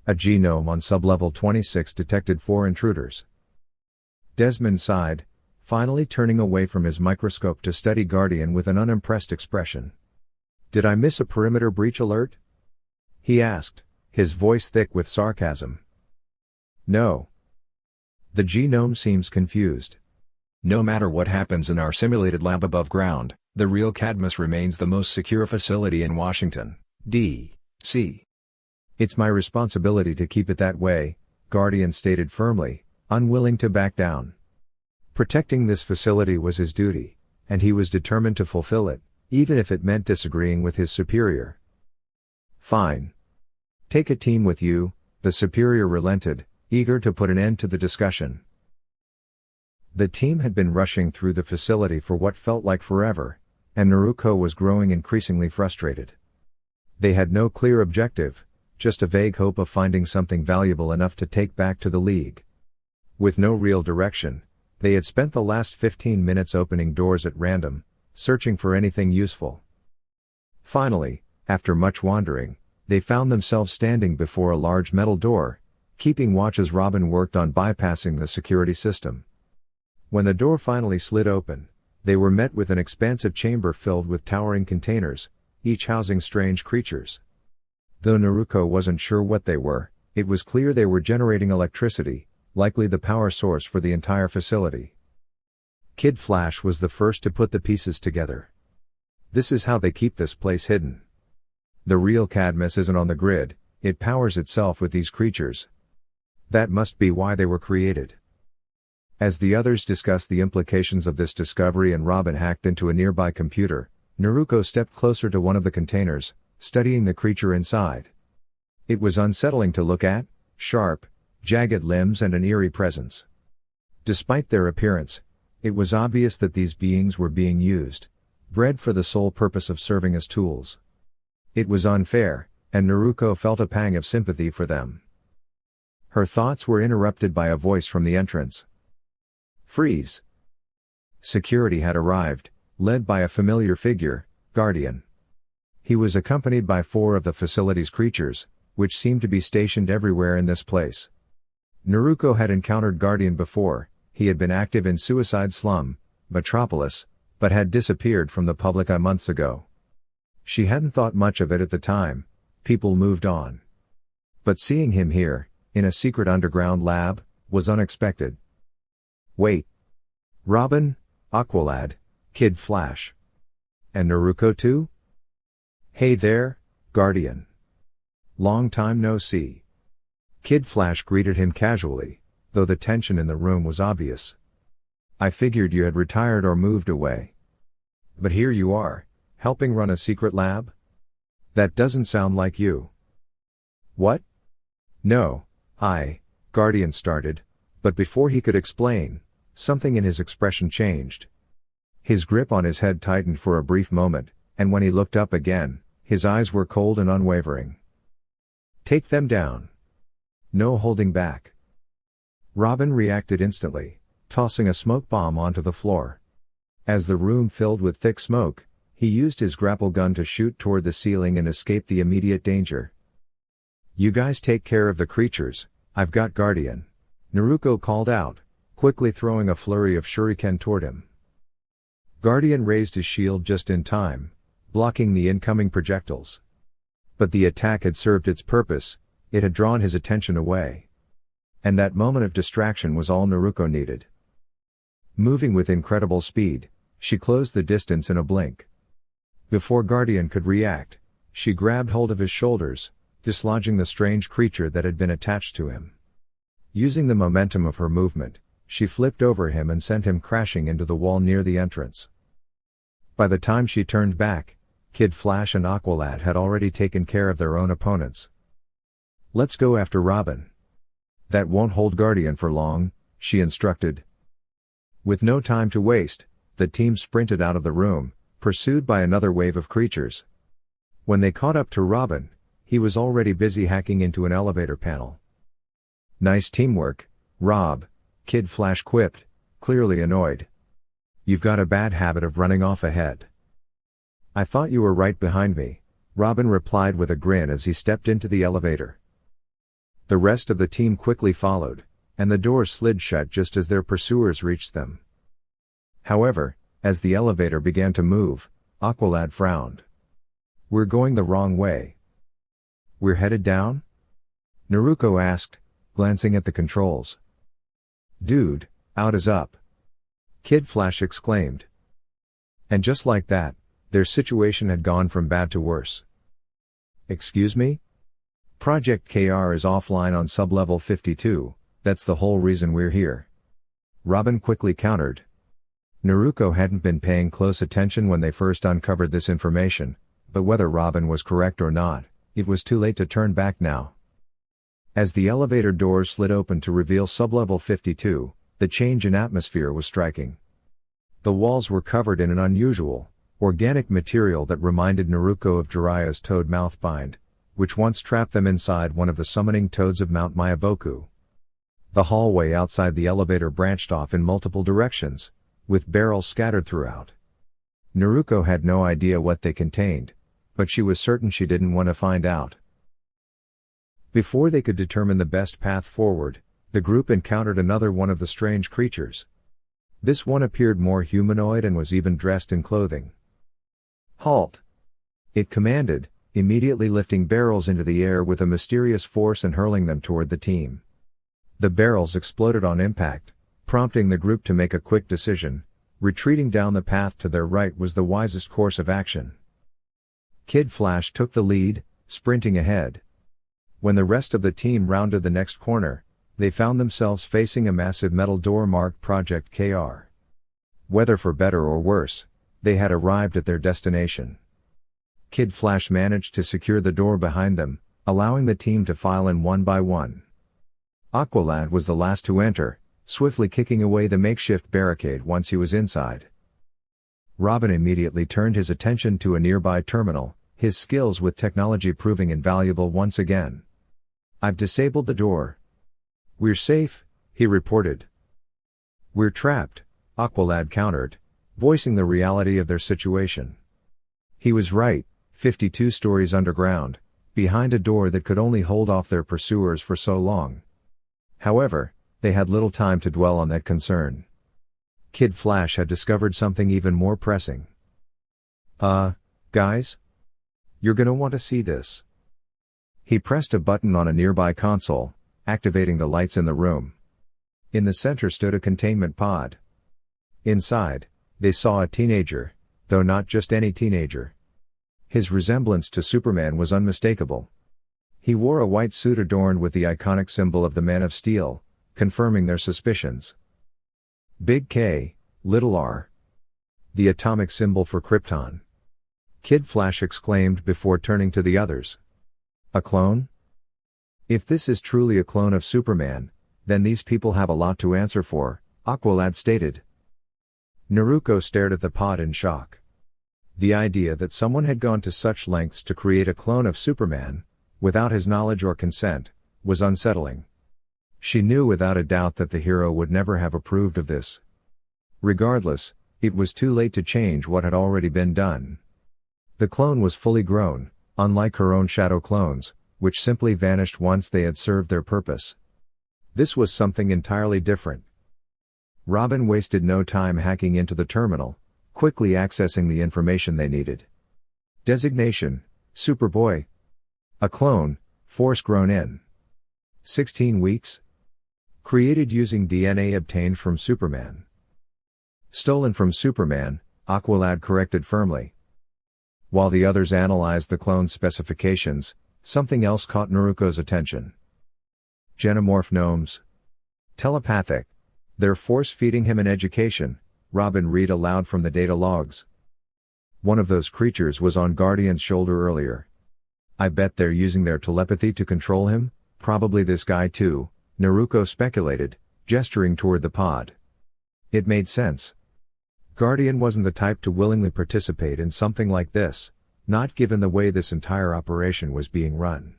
A genome on sublevel 26 detected 4 intruders. Desmond sighed, finally turning away from his microscope to study Guardian with an unimpressed expression. "Did I miss a perimeter breach alert?" he asked, his voice thick with sarcasm. "No." The genome seems confused. "No matter what happens in our simulated lab above ground, the real Cadmus remains the most secure facility in Washington, D.C. "It's my responsibility to keep it that way," Guardian stated firmly, unwilling to back down. Protecting this facility was his duty, and he was determined to fulfill it, even if it meant disagreeing with his superior. "Fine. Take a team with you," the superior relented, eager to put an end to the discussion. The team had been rushing through the facility for what felt like forever, and Naruko was growing increasingly frustrated. They had no clear objective, just a vague hope of finding something valuable enough to take back to the League. With no real direction, they had spent the last 15 minutes opening doors at random, searching for anything useful. Finally, after much wandering, they found themselves standing before a large metal door, keeping watch as Robin worked on bypassing the security system. When the door finally slid open, they were met with an expansive chamber filled with towering containers, each housing strange creatures. Though Naruko wasn't sure what they were, it was clear they were generating electricity, likely the power source for the entire facility. Kid Flash was the first to put the pieces together. "This is how they keep this place hidden. The real Cadmus isn't on the grid, it powers itself with these creatures. That must be why they were created." As the others discussed the implications of this discovery and Robin hacked into a nearby computer, Naruko stepped closer to one of the containers, studying the creature inside. It was unsettling to look at, sharp, jagged limbs and an eerie presence. Despite their appearance, it was obvious that these beings were being used, bred for the sole purpose of serving as tools. It was unfair, and Naruko felt a pang of sympathy for them. Her thoughts were interrupted by a voice from the entrance. "Freeze!" Security had arrived, led by a familiar figure, Guardian. He was accompanied by 4 of the facility's creatures, which seemed to be stationed everywhere in this place. Naruko had encountered Guardian before. He had been active in Suicide Slum, Metropolis, but had disappeared from the public months ago. She hadn't thought much of it at the time, people moved on. But seeing him here, in a secret underground lab, was unexpected. "Wait. Robin, Aqualad, Kid Flash. And Naruko too? Hey there, Guardian. Long time no see." Kid Flash greeted him casually, though the tension in the room was obvious. "I figured you had retired or moved away. But here you are, helping run a secret lab? That doesn't sound like you." "What? No, Guardian started, but before he could explain, something in his expression changed. His grip on his head tightened for a brief moment, and when he looked up again, his eyes were cold and unwavering. "Take them down. No holding back." Robin reacted instantly, tossing a smoke bomb onto the floor. As the room filled with thick smoke, he used his grapple gun to shoot toward the ceiling and escape the immediate danger. "You guys take care of the creatures, I've got Guardian," Naruko called out, quickly throwing a flurry of shuriken toward him. Guardian raised his shield just in time, blocking the incoming projectiles. But the attack had served its purpose, it had drawn his attention away. And that moment of distraction was all Naruko needed. Moving with incredible speed, she closed the distance in a blink. Before Guardian could react, she grabbed hold of his shoulders, dislodging the strange creature that had been attached to him. Using the momentum of her movement, she flipped over him and sent him crashing into the wall near the entrance. By the time she turned back, Kid Flash and Aqualad had already taken care of their own opponents. "Let's go after Robin." "That won't hold Guardian for long," she instructed. With no time to waste, the team sprinted out of the room, pursued by another wave of creatures. When they caught up to Robin, he was already busy hacking into an elevator panel. "Nice teamwork, Rob," Kid Flash quipped, clearly annoyed. "You've got a bad habit of running off ahead." "I thought you were right behind me," Robin replied with a grin as he stepped into the elevator. The rest of the team quickly followed, and the doors slid shut just as their pursuers reached them. However, as the elevator began to move, Aqualad frowned. "We're going the wrong way." "We're headed down?" Naruko asked, glancing at the controls. "Dude, out is up!" Kid Flash exclaimed. And just like that, their situation had gone from bad to worse. "Excuse me? Project KR is offline on sublevel 52, that's the whole reason we're here." Robin quickly countered. Naruko hadn't been paying close attention when they first uncovered this information, but whether Robin was correct or not, it was too late to turn back now. As the elevator doors slid open to reveal sublevel 52, the change in atmosphere was striking. The walls were covered in an unusual, organic material that reminded Naruko of Jiraiya's toad mouth bind, which once trapped them inside one of the summoning toads of Mount Mayaboku. The hallway outside the elevator branched off in multiple directions, with barrels scattered throughout. Naruko had no idea what they contained, but she was certain she didn't want to find out. Before they could determine the best path forward, the group encountered another one of the strange creatures. This one appeared more humanoid and was even dressed in clothing. "Halt!" it commanded, immediately lifting barrels into the air with a mysterious force and hurling them toward the team. The barrels exploded on impact, prompting the group to make a quick decision. Retreating down the path to their right was the wisest course of action. Kid Flash took the lead, sprinting ahead. When the rest of the team rounded the next corner, they found themselves facing a massive metal door marked Project KR. Whether for better or worse, they had arrived at their destination. Kid Flash managed to secure the door behind them, allowing the team to file in one by one. Aqualad was the last to enter, swiftly kicking away the makeshift barricade once he was inside. Robin immediately turned his attention to a nearby terminal, his skills with technology proving invaluable once again. "I've disabled the door." "We're safe," he reported. "We're trapped," Aqualad countered, voicing the reality of their situation. He was right, 52 stories underground, behind a door that could only hold off their pursuers for so long. However, they had little time to dwell on that concern. Kid Flash had discovered something even more pressing. Guys? You're gonna want to see this." He pressed a button on a nearby console, activating the lights in the room. In the center stood a containment pod. Inside, they saw a teenager, though not just any teenager. His resemblance to Superman was unmistakable. He wore a white suit adorned with the iconic symbol of the Man of Steel, confirming their suspicions. "Big K, little r. The atomic symbol for Krypton," Kid Flash exclaimed before turning to the others. "A clone? If this is truly a clone of Superman, then these people have a lot to answer for," Aqualad stated. Naruko stared at the pod in shock. The idea that someone had gone to such lengths to create a clone of Superman, without his knowledge or consent, was unsettling. She knew without a doubt that the hero would never have approved of this. Regardless, it was too late to change what had already been done. The clone was fully grown, unlike her own shadow clones, which simply vanished once they had served their purpose. This was something entirely different. Robin wasted no time hacking into the terminal, quickly accessing the information they needed. Designation, Superboy. A clone, force grown in 16 weeks. Created using DNA obtained from Superman. Stolen from Superman, Aqualad corrected firmly. While the others analyzed the clone's specifications, something else caught Naruko's attention. Genomorph gnomes. Telepathic. They're force-feeding him an education, Robin read aloud from the data logs. One of those creatures was on Guardian's shoulder earlier. "I bet they're using their telepathy to control him, probably this guy too," Naruko speculated, gesturing toward the pod. It made sense. Guardian wasn't the type to willingly participate in something like this, not given the way this entire operation was being run.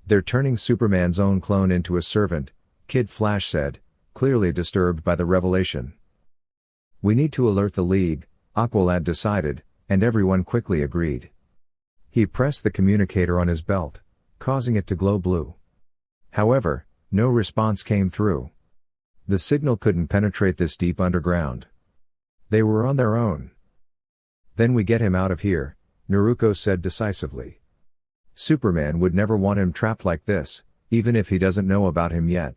"They're turning Superman's own clone into a servant," Kid Flash said, clearly disturbed by the revelation. "We need to alert the League," Aqualad decided, and everyone quickly agreed. He pressed the communicator on his belt, causing it to glow blue. However, no response came through. The signal couldn't penetrate this deep underground. They were on their own. "Then we get him out of here," Naruko said decisively. "Superman would never want him trapped like this, even if he doesn't know about him yet."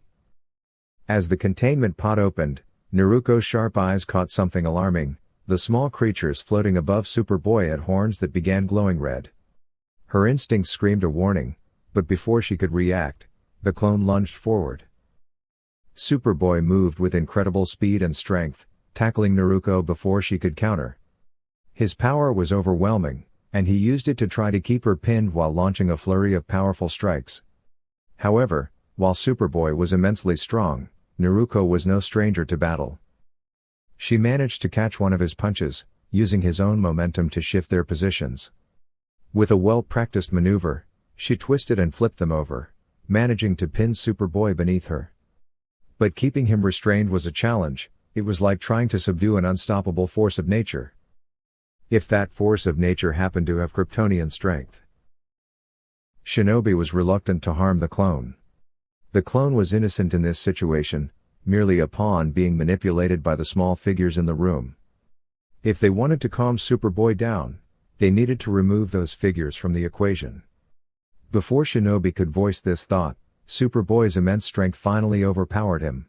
As the containment pod opened, Naruko's sharp eyes caught something alarming. The small creatures floating above Superboy had horns that began glowing red. Her instincts screamed a warning, but before she could react, the clone lunged forward. Superboy moved with incredible speed and strength, tackling Naruko before she could counter. His power was overwhelming, and he used it to try to keep her pinned while launching a flurry of powerful strikes. However, while Superboy was immensely strong, Naruko was no stranger to battle. She managed to catch one of his punches, using his own momentum to shift their positions. With a well-practiced maneuver, she twisted and flipped them over, managing to pin Superboy beneath her. But keeping him restrained was a challenge. It was like trying to subdue an unstoppable force of nature. If that force of nature happened to have Kryptonian strength. Shinobi was reluctant to harm the clone. The clone was innocent in this situation, merely a pawn being manipulated by the small figures in the room. If they wanted to calm Superboy down, they needed to remove those figures from the equation. Before Shinobi could voice this thought, Superboy's immense strength finally overpowered him.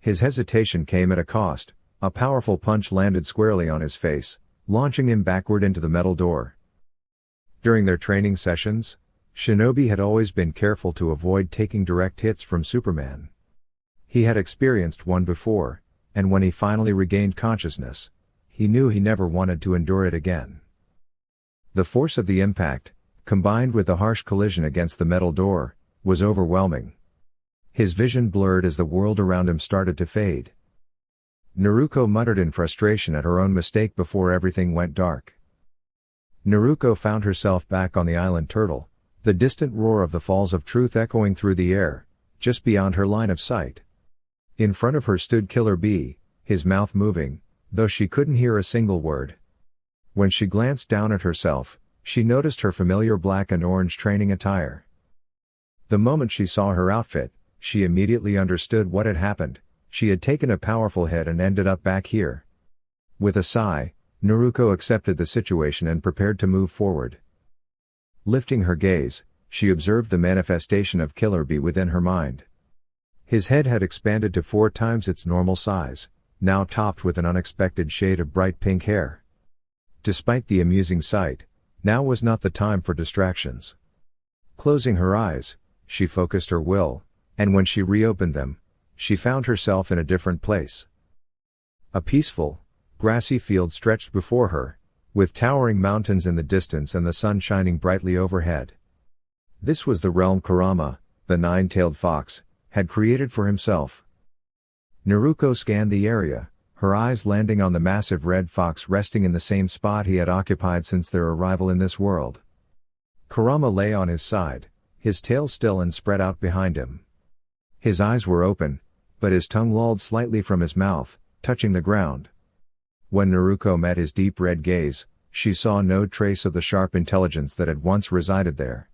His hesitation came at a cost. A powerful punch landed squarely on his face, launching him backward into the metal door. During their training sessions, Shinobi had always been careful to avoid taking direct hits from Superman. He had experienced one before, and when he finally regained consciousness, he knew he never wanted to endure it again. The force of the impact, combined with the harsh collision against the metal door, was overwhelming. His vision blurred as the world around him started to fade. Naruko muttered in frustration at her own mistake before everything went dark. Naruko found herself back on the island Turtle, the distant roar of the Falls of Truth echoing through the air, just beyond her line of sight. In front of her stood Killer Bee, his mouth moving, though she couldn't hear a single word. When she glanced down at herself, she noticed her familiar black and orange training attire. The moment she saw her outfit, she immediately understood what had happened. She had taken a powerful hit and ended up back here. With a sigh, Naruko accepted the situation and prepared to move forward. Lifting her gaze, she observed the manifestation of Killer Bee within her mind. His head had expanded to 4 times its normal size, now topped with an unexpected shade of bright pink hair. Despite the amusing sight, now was not the time for distractions. Closing her eyes, she focused her will, and when she reopened them, she found herself in a different place. A peaceful, grassy field stretched before her, with towering mountains in the distance and the sun shining brightly overhead. This was the realm Kurama, the nine-tailed fox, had created for himself. Naruko scanned the area, her eyes landing on the massive red fox resting in the same spot he had occupied since their arrival in this world. Kurama lay on his side, his tail still and spread out behind him. His eyes were open, but his tongue lolled slightly from his mouth, touching the ground. When Naruko met his deep red gaze, she saw no trace of the sharp intelligence that had once resided there.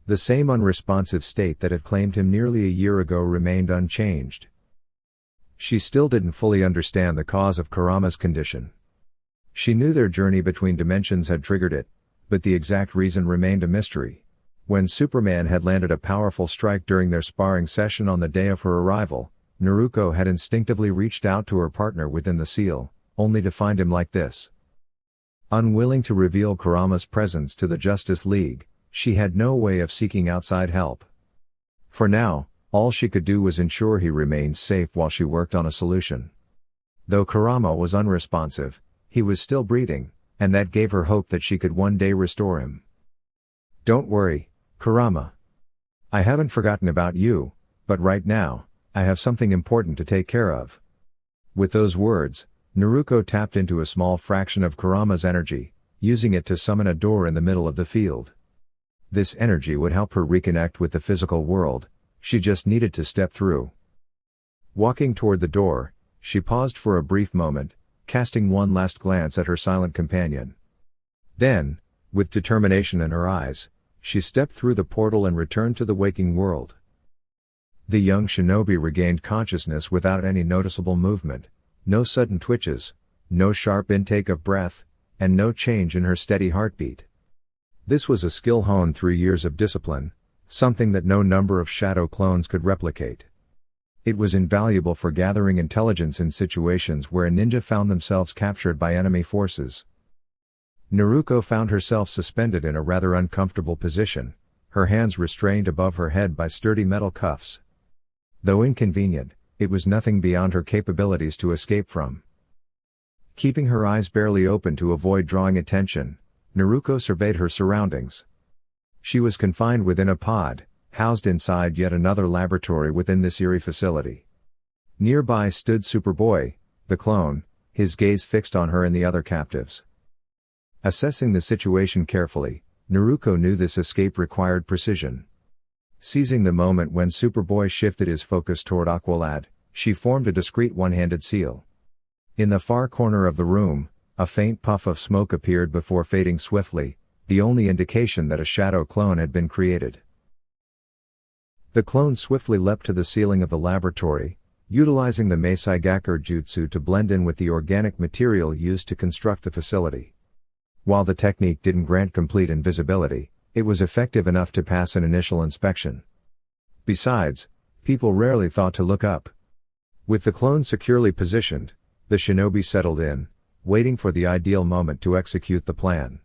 The same unresponsive state that had claimed him nearly a year ago remained unchanged. She still didn't fully understand the cause of Kurama's condition. She knew their journey between dimensions had triggered it, but the exact reason remained a mystery. When Superman had landed a powerful strike during their sparring session on the day of her arrival, Naruko had instinctively reached out to her partner within the seal, only to find him like this. Unwilling to reveal Kurama's presence to the Justice League, she had no way of seeking outside help. For now, all she could do was ensure he remained safe while she worked on a solution. Though Kurama was unresponsive, he was still breathing, and that gave her hope that she could one day restore him. "Don't worry, Kurama. I haven't forgotten about you, but right now, I have something important to take care of." With those words, Naruko tapped into a small fraction of Kurama's energy, using it to summon a door in the middle of the field. This energy would help her reconnect with the physical world, she just needed to step through. Walking toward the door, she paused for a brief moment, casting one last glance at her silent companion. Then, With determination in her eyes, she stepped through the portal and returned to the waking world. The young shinobi regained consciousness without any noticeable movement, no sudden twitches, no sharp intake of breath, and no change in her steady heartbeat. This was a skill honed through years of discipline, something that no number of shadow clones could replicate. It was invaluable for gathering intelligence in situations where a ninja found themselves captured by enemy forces. Naruko found herself suspended in a rather uncomfortable position, her hands restrained above her head by sturdy metal cuffs. Though inconvenient, it was nothing beyond her capabilities to escape from. Keeping her eyes barely open to avoid drawing attention, Naruko surveyed her surroundings. She was confined within a pod, housed inside yet another laboratory within this eerie facility. Nearby stood Superboy, the clone, his gaze fixed on her and the other captives. Assessing the situation carefully, Naruko knew this escape required precision. Seizing the moment when Superboy shifted his focus toward Aqualad, she formed a discreet one-handed seal. In the far corner of the room, a faint puff of smoke appeared before fading swiftly, the only indication that a shadow clone had been created. The clone swiftly leapt to the ceiling of the laboratory, utilizing the Meisai Gakur jutsu to blend in with the organic material used to construct the facility. While the technique didn't grant complete invisibility, it was effective enough to pass an initial inspection. Besides, people rarely thought to look up. With the clone securely positioned, the shinobi settled in, waiting for the ideal moment to execute the plan.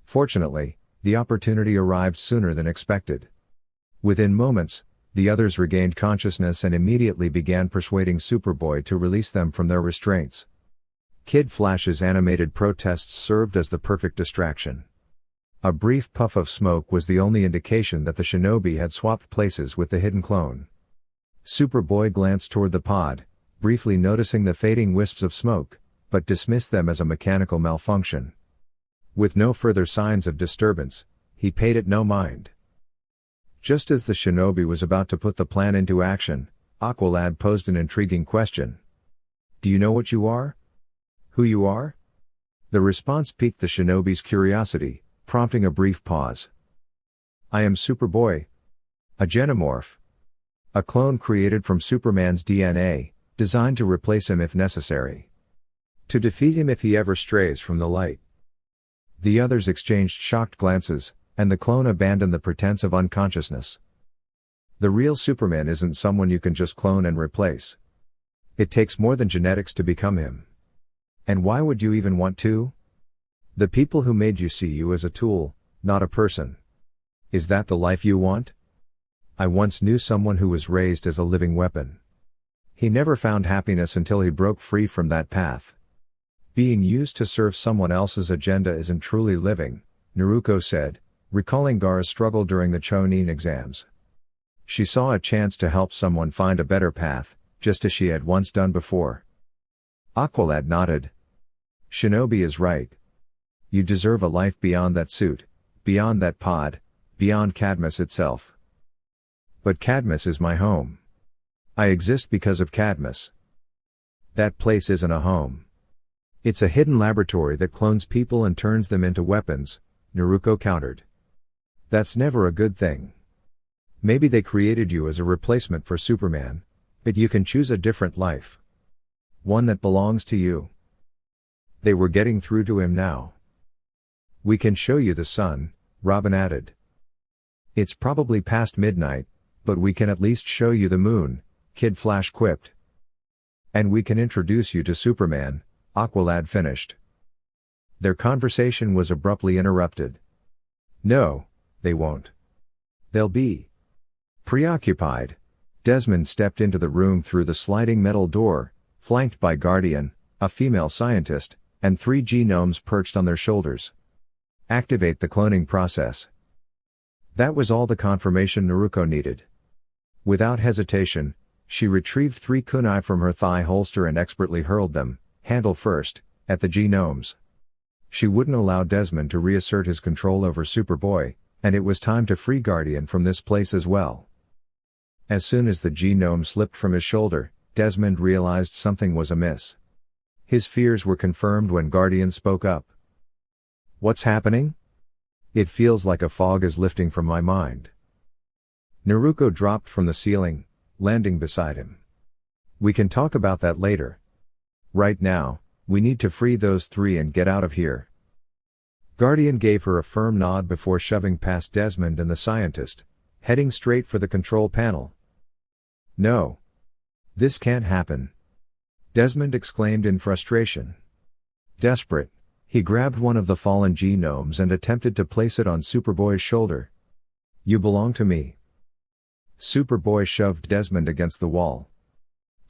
Fortunately, the opportunity arrived sooner than expected. Within moments, the others regained consciousness and immediately began persuading Superboy to release them from their restraints. Kid Flash's animated protests served as the perfect distraction. A brief puff of smoke was the only indication that the shinobi had swapped places with the hidden clone. Superboy glanced toward the pod, briefly noticing the fading wisps of smoke, but dismissed them as a mechanical malfunction. With no further signs of disturbance, he paid it no mind. Just as the shinobi was about to put the plan into action, Aqualad posed an intriguing question. "Do you know what you are? Who you are?" The response piqued the shinobi's curiosity, prompting a brief pause. "I am Superboy. A genomorph. A clone created from Superman's DNA, designed to replace him if necessary. To defeat him if he ever strays from the light." The others exchanged shocked glances, and the clone abandoned the pretense of unconsciousness. The real Superman isn't someone you can just clone and replace. It takes more than genetics to become him. And why would you even want to? The people who made you see you as a tool, not a person. Is that the life you want? I once knew someone who was raised as a living weapon. He never found happiness until he broke free from that path. Being used to serve someone else's agenda isn't truly living, Naruko said, recalling Gaara's struggle during the Chunin exams. She saw a chance to help someone find a better path, just as she had once done before. Aqualad nodded. Shinobi is right. You deserve a life beyond that suit, beyond that pod, beyond Cadmus itself. But Cadmus is my home. I exist because of Cadmus. That place isn't a home. It's a hidden laboratory that clones people and turns them into weapons, Naruko countered. That's never a good thing. Maybe they created you as a replacement for Superman, but you can choose a different life. One that belongs to you. They were getting through to him now. We can show you the sun, Robin added. It's probably past midnight, but we can at least show you the moon, Kid Flash quipped. And we can introduce you to Superman, Aqualad finished. Their conversation was abruptly interrupted. No, they won't. They'll be preoccupied. Desmond stepped into the room through the sliding metal door, flanked by Guardian, a female scientist, and 3 genomes perched on their shoulders. Activate the cloning process. That was all the confirmation Naruko needed. Without hesitation, she retrieved 3 kunai from her thigh holster and expertly hurled them, handle first, at the genomes. She wouldn't allow Desmond to reassert his control over Superboy, and it was time to free Guardian from this place as well. As soon as the genome slipped from his shoulder, Desmond realized something was amiss. His fears were confirmed when Guardian spoke up. What's happening? It feels like a fog is lifting from my mind. Naruko dropped from the ceiling, landing beside him. We can talk about that later. Right now, we need to free those three and get out of here. Guardian gave her a firm nod before shoving past Desmond and the scientist, heading straight for the control panel. No. This can't happen. Desmond exclaimed in frustration. Desperate, he grabbed one of the fallen genomes and attempted to place it on Superboy's shoulder. You belong to me. Superboy shoved Desmond against the wall.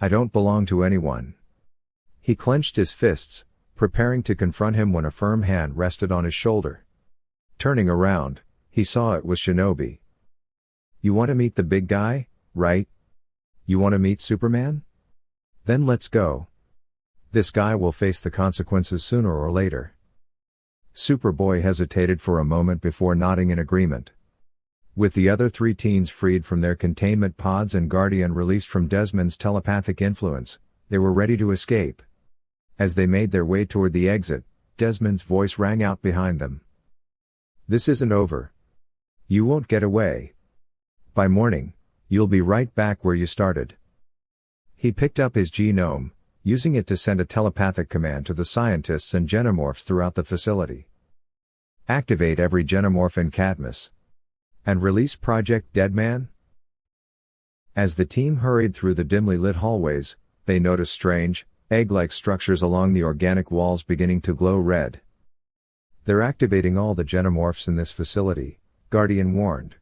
I don't belong to anyone. He clenched his fists, preparing to confront him when a firm hand rested on his shoulder. Turning around, he saw it was Shinobi. You want to meet the big guy, right? You want to meet Superman? Then let's go. This guy will face the consequences sooner or later. Superboy hesitated for a moment before nodding in agreement. With the other three teens freed from their containment pods and Guardian released from Desmond's telepathic influence, they were ready to escape. As they made their way toward the exit, Desmond's voice rang out behind them. This isn't over. You won't get away. By morning, you'll be right back where you started. He picked up his genome, using it to send a telepathic command to the scientists and genomorphs throughout the facility. Activate every genomorph in Cadmus. And release Project Deadman? As the team hurried through the dimly lit hallways, they noticed strange, egg-like structures along the organic walls beginning to glow red. They're activating all the genomorphs in this facility, Guardian warned.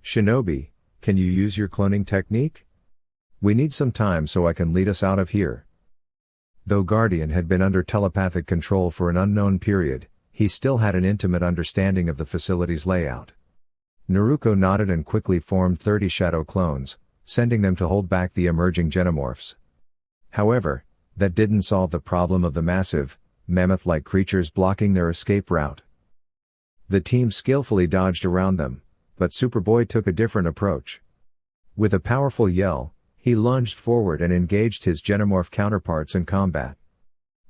Shinobi, can you use your cloning technique? We need some time so I can lead us out of here. Though Guardian had been under telepathic control for an unknown period, he still had an intimate understanding of the facility's layout. Naruko nodded and quickly formed 30 shadow clones, sending them to hold back the emerging genomorphs. However, that didn't solve the problem of the massive, mammoth-like creatures blocking their escape route. The team skillfully dodged around them, but Superboy took a different approach. With a powerful yell, he lunged forward and engaged his genomorph counterparts in combat.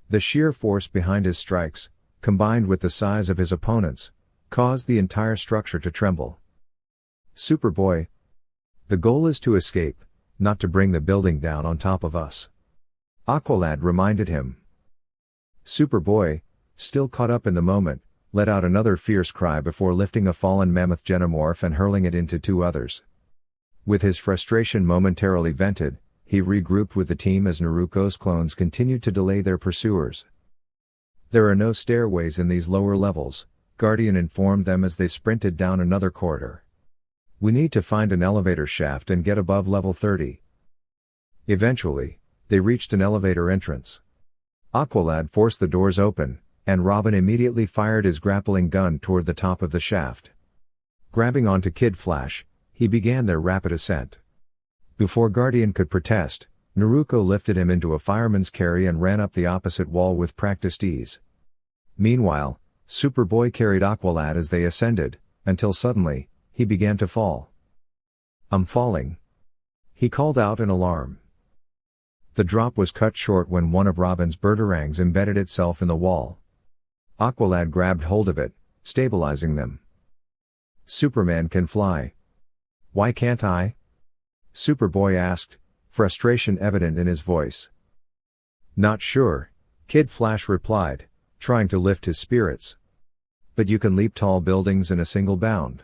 The sheer force behind his strikes, combined with the size of his opponents, caused the entire structure to tremble. Superboy, the goal is to escape, not to bring the building down on top of us. Aqualad reminded him. Superboy, still caught up in the moment, let out another fierce cry before lifting a fallen mammoth genomorph and hurling it into two others. With his frustration momentarily vented, he regrouped with the team as Naruko's clones continued to delay their pursuers. There are no stairways in these lower levels, Guardian informed them as they sprinted down another corridor. We need to find an elevator shaft and get above level 30. Eventually, they reached an elevator entrance. Aqualad forced the doors open, and Robin immediately fired his grappling gun toward the top of the shaft. Grabbing onto Kid Flash, he began their rapid ascent. Before Guardian could protest, Naruko lifted him into a fireman's carry and ran up the opposite wall with practiced ease. Meanwhile, Superboy carried Aqualad as they ascended, until suddenly, he began to fall. I'm falling. He called out in alarm. The drop was cut short when one of Robin's birdarangs embedded itself in the wall. Aqualad grabbed hold of it, stabilizing them. Superman can fly. Why can't I? Superboy asked, frustration evident in his voice. Not sure, Kid Flash replied, trying to lift his spirits. But you can leap tall buildings in a single bound.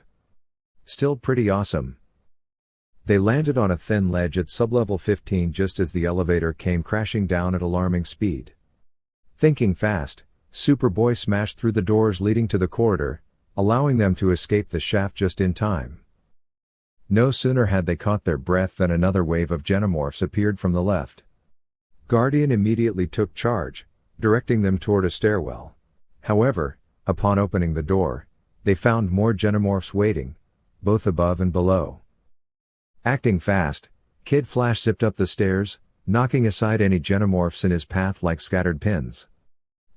Still pretty awesome. They landed on a thin ledge at sublevel 15 just as the elevator came crashing down at alarming speed. Thinking fast, Superboy smashed through the doors leading to the corridor, allowing them to escape the shaft just in time. No sooner had they caught their breath than another wave of genomorphs appeared from the left. Guardian immediately took charge, directing them toward a stairwell. However, upon opening the door, they found more genomorphs waiting, both above and below. Acting fast, Kid Flash zipped up the stairs, knocking aside any genomorphs in his path like scattered pins.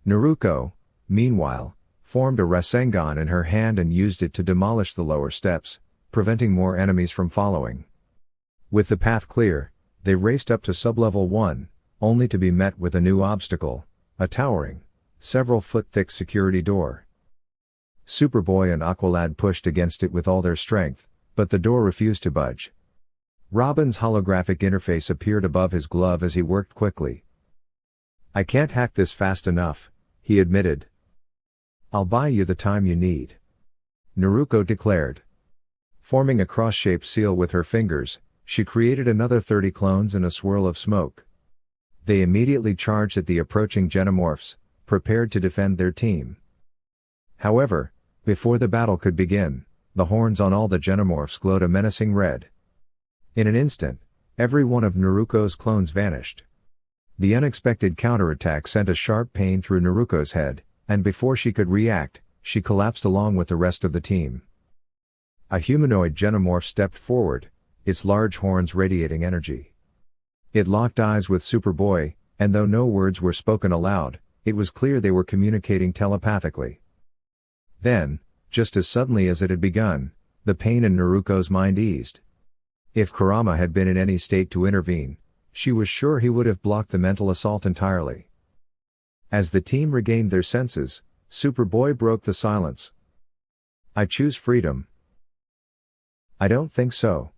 Naruko, meanwhile, formed a Rasengan in her hand and used it to demolish the lower steps, preventing more enemies from following. With the path clear, they raced up to sublevel 1, only to be met with a new obstacle, a towering, several-foot-thick security door. Superboy and Aqualad pushed against it with all their strength, but the door refused to budge. Robin's holographic interface appeared above his glove as he worked quickly. "I can't hack this fast enough," he admitted. "I'll buy you the time you need," Naruko declared. Forming a cross-shaped seal with her fingers, she created another 30 clones in a swirl of smoke. They immediately charged at the approaching Genomorphs, prepared to defend their team. However, before the battle could begin, the horns on all the Genomorphs glowed a menacing red. In an instant, every one of Naruko's clones vanished. The unexpected counterattack sent a sharp pain through Naruko's head, and before she could react, she collapsed along with the rest of the team. A humanoid Genomorph stepped forward, its large horns radiating energy. It locked eyes with Superboy, and though no words were spoken aloud, it was clear they were communicating telepathically. Then, just as suddenly as it had begun, the pain in Naruko's mind eased. If Kurama had been in any state to intervene, she was sure he would have blocked the mental assault entirely. As the team regained their senses, Superboy broke the silence. "I choose freedom." "I don't think so.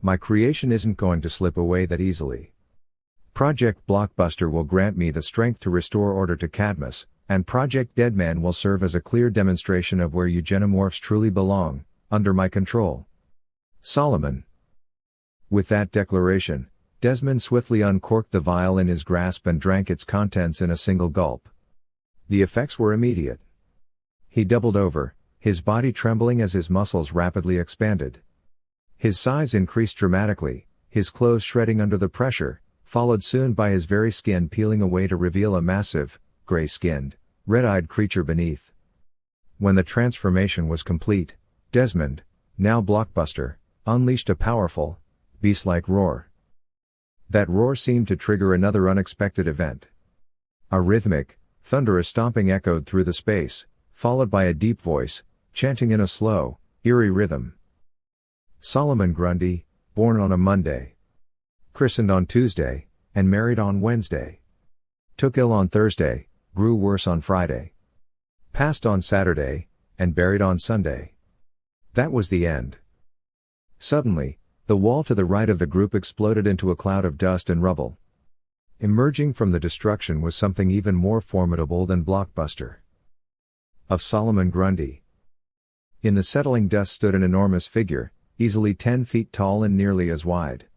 My creation isn't going to slip away that easily. Project Blockbuster will grant me the strength to restore order to Cadmus, and Project Deadman will serve as a clear demonstration of where you Genomorphs truly belong, under my control. Solomon." With that declaration, Desmond swiftly uncorked the vial in his grasp and drank its contents in a single gulp. The effects were immediate. He doubled over, his body trembling as his muscles rapidly expanded. His size increased dramatically, his clothes shredding under the pressure, followed soon by his very skin peeling away to reveal a massive, gray-skinned, red-eyed creature beneath. When the transformation was complete, Desmond, now Blockbuster, unleashed a powerful, beast-like roar. That roar seemed to trigger another unexpected event. A rhythmic, thunderous stomping echoed through the space, followed by a deep voice, chanting in a slow, eerie rhythm. Solomon Grundy, born on a Monday. Christened on Tuesday, and married on Wednesday. Took ill on Thursday, grew worse on Friday. Passed on Saturday, and buried on Sunday. That was the end. Suddenly, the wall to the right of the group exploded into a cloud of dust and rubble. Emerging from the destruction was something even more formidable than Blockbuster. Of Solomon Grundy. In the settling dust stood an enormous figure, easily 10 feet tall and nearly as wide.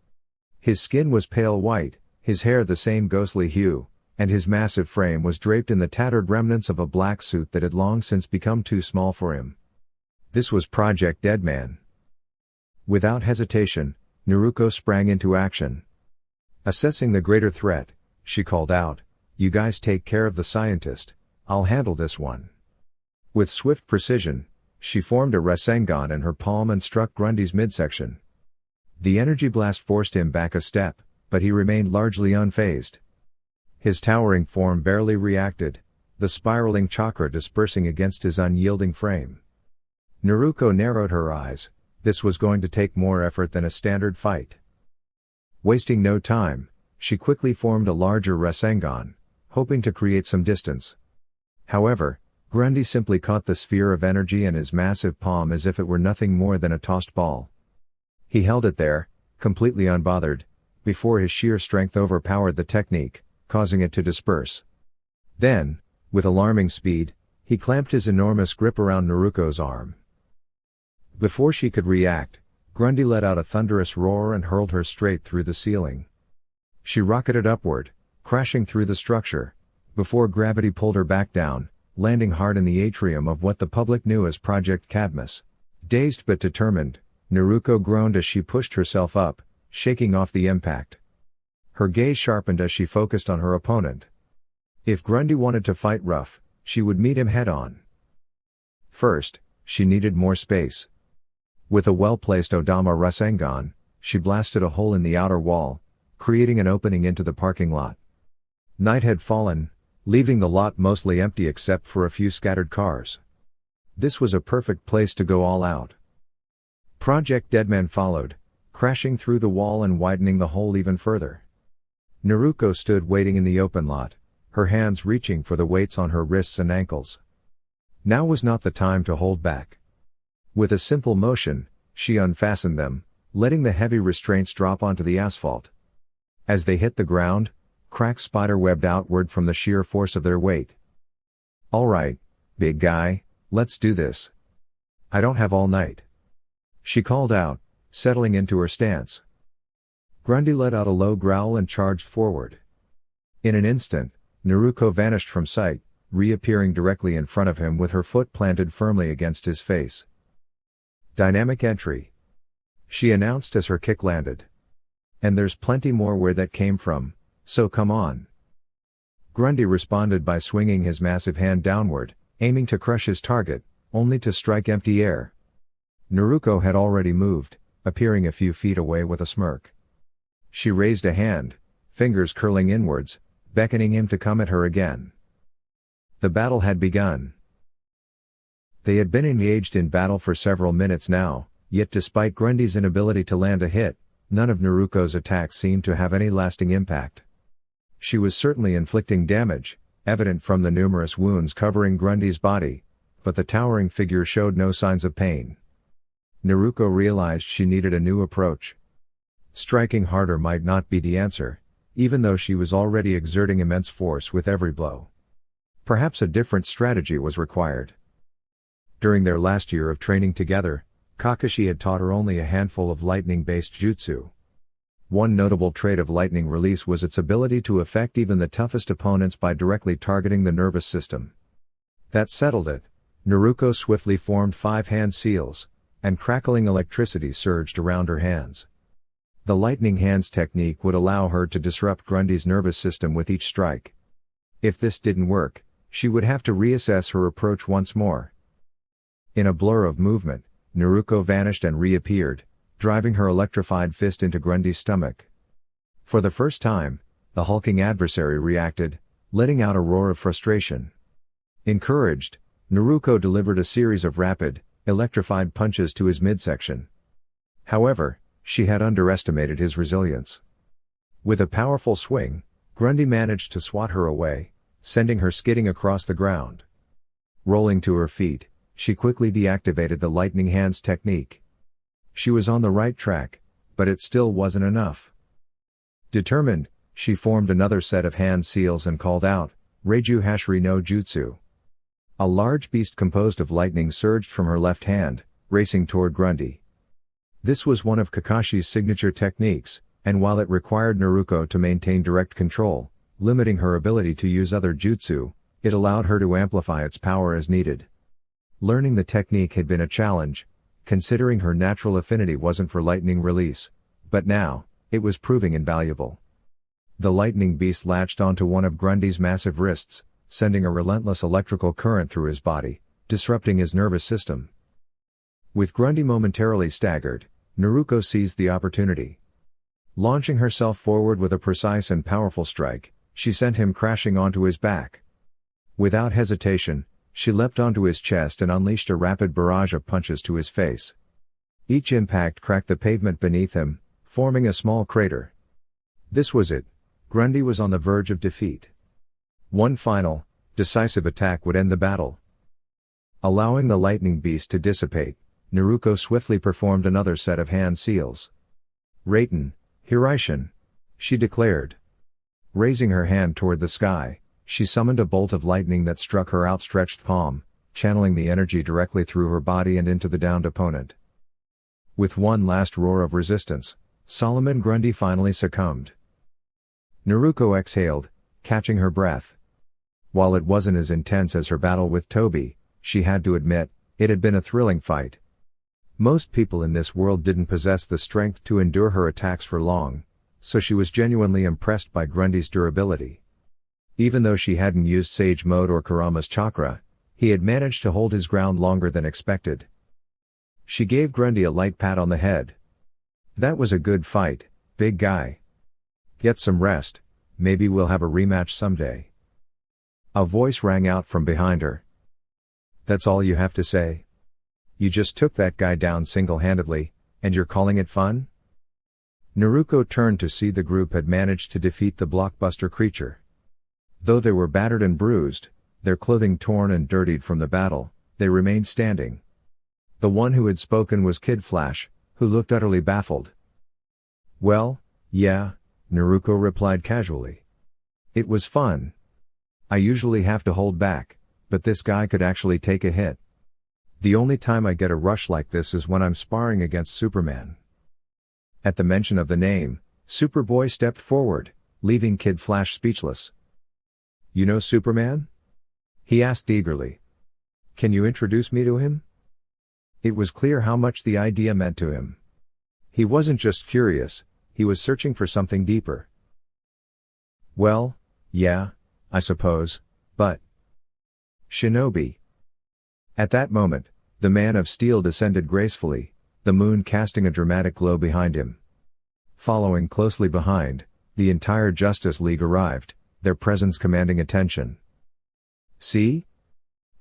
His skin was pale white, his hair the same ghostly hue, and his massive frame was draped in the tattered remnants of a black suit that had long since become too small for him. This was Project Deadman. Without hesitation, Naruko sprang into action. Assessing the greater threat, she called out, "You guys take care of the scientist, I'll handle this one." With swift precision, she formed a Rasengan in her palm and struck Grundy's midsection. The energy blast forced him back a step, but he remained largely unfazed. His towering form barely reacted, the spiraling chakra dispersing against his unyielding frame. Naruko narrowed her eyes. This was going to take more effort than a standard fight. Wasting no time, she quickly formed a larger Rasengan, hoping to create some distance. However, Grundy simply caught the sphere of energy in his massive palm as if it were nothing more than a tossed ball. He held it there, completely unbothered, before his sheer strength overpowered the technique, causing it to disperse. Then, with alarming speed, he clamped his enormous grip around Naruko's arm. Before she could react, Grundy let out a thunderous roar and hurled her straight through the ceiling. She rocketed upward, crashing through the structure, before gravity pulled her back down, landing hard in the atrium of what the public knew as Project Cadmus. Dazed but determined, Naruko groaned as she pushed herself up, shaking off the impact. Her gaze sharpened as she focused on her opponent. If Grundy wanted to fight rough, she would meet him head-on. First, she needed more space. With a well-placed Odama Rasengan, she blasted a hole in the outer wall, creating an opening into the parking lot. Night had fallen, leaving the lot mostly empty except for a few scattered cars. This was a perfect place to go all out. Project Deadman followed, crashing through the wall and widening the hole even further. Naruko stood waiting in the open lot, her hands reaching for the weights on her wrists and ankles. Now was not the time to hold back. With a simple motion, she unfastened them, letting the heavy restraints drop onto the asphalt. As they hit the ground, cracks spiderwebbed outward from the sheer force of their weight. "All right, big guy, let's do this. I don't have all night," she called out, settling into her stance. Grundy let out a low growl and charged forward. In an instant, Naruko vanished from sight, reappearing directly in front of him with her foot planted firmly against his face. "Dynamic entry," she announced as her kick landed. "And there's plenty more where that came from, so come on." Grundy responded by swinging his massive hand downward, aiming to crush his target, only to strike empty air. Naruko had already moved, appearing a few feet away with a smirk. She raised a hand, fingers curling inwards, beckoning him to come at her again. The battle had begun. They had been engaged in battle for several minutes now, yet despite Grundy's inability to land a hit, none of Naruko's attacks seemed to have any lasting impact. She was certainly inflicting damage, evident from the numerous wounds covering Grundy's body, but the towering figure showed no signs of pain. Naruko realized she needed a new approach. Striking harder might not be the answer, even though she was already exerting immense force with every blow. Perhaps a different strategy was required. During their last year of training together, Kakashi had taught her only a handful of lightning-based jutsu. One notable trait of lightning release was its ability to affect even the toughest opponents by directly targeting the nervous system. That settled it. Naruko swiftly formed 5 hand seals, and crackling electricity surged around her hands. The lightning hands technique would allow her to disrupt Grundy's nervous system with each strike. If this didn't work, she would have to reassess her approach once more. In a blur of movement, Naruko vanished and reappeared, driving her electrified fist into Grundy's stomach. For the first time, the hulking adversary reacted, letting out a roar of frustration. Encouraged, Naruko delivered a series of rapid, electrified punches to his midsection. However, she had underestimated his resilience. With a powerful swing, Grundy managed to swat her away, sending her skidding across the ground. Rolling to her feet, she quickly deactivated the lightning hands technique. She was on the right track, but it still wasn't enough. Determined, she formed another set of hand seals and called out, "Reiju Hashiri no Jutsu." A large beast composed of lightning surged from her left hand, racing toward Grundy. This was one of Kakashi's signature techniques, and while it required Naruko to maintain direct control, limiting her ability to use other jutsu, it allowed her to amplify its power as needed. Learning the technique had been a challenge, considering her natural affinity wasn't for lightning release, but now, it was proving invaluable. The lightning beast latched onto one of Grundy's massive wrists, sending a relentless electrical current through his body, disrupting his nervous system. With Grundy momentarily staggered, Naruko seized the opportunity. Launching herself forward with a precise and powerful strike, she sent him crashing onto his back. Without hesitation, she leapt onto his chest and unleashed a rapid barrage of punches to his face. Each impact cracked the pavement beneath him, forming a small crater. This was it. Grundy was on the verge of defeat. One final, decisive attack would end the battle. Allowing the lightning beast to dissipate, Naruko swiftly performed another set of hand seals. "Reiten, Hiraishin," she declared. Raising her hand toward the sky, she summoned a bolt of lightning that struck her outstretched palm, channeling the energy directly through her body and into the downed opponent. With one last roar of resistance, Solomon Grundy finally succumbed. Naruko exhaled, catching her breath. While it wasn't as intense as her battle with Toby, she had to admit, it had been a thrilling fight. Most people in this world didn't possess the strength to endure her attacks for long, so she was genuinely impressed by Grundy's durability. Even though she hadn't used Sage Mode or Kurama's chakra, he had managed to hold his ground longer than expected. She gave Grundy a light pat on the head. "That was a good fight, big guy. Get some rest, maybe we'll have a rematch someday." A voice rang out from behind her. "That's all you have to say? You just took that guy down single-handedly, and you're calling it fun?" Naruko turned to see the group had managed to defeat the blockbuster creature. Though they were battered and bruised, their clothing torn and dirtied from the battle, they remained standing. The one who had spoken was Kid Flash, who looked utterly baffled. "Well, yeah," Naruko replied casually. "It was fun. I usually have to hold back, but this guy could actually take a hit. The only time I get a rush like this is when I'm sparring against Superman." At the mention of the name, Superboy stepped forward, leaving Kid Flash speechless. "You know Superman?" he asked eagerly. "Can you introduce me to him?" It was clear how much the idea meant to him. He wasn't just curious, he was searching for something deeper. "Well, yeah, I suppose, but..." "Shinobi." At that moment, the Man of Steel descended gracefully, the moon casting a dramatic glow behind him. Following closely behind, the entire Justice League arrived, their presence commanding attention. "See?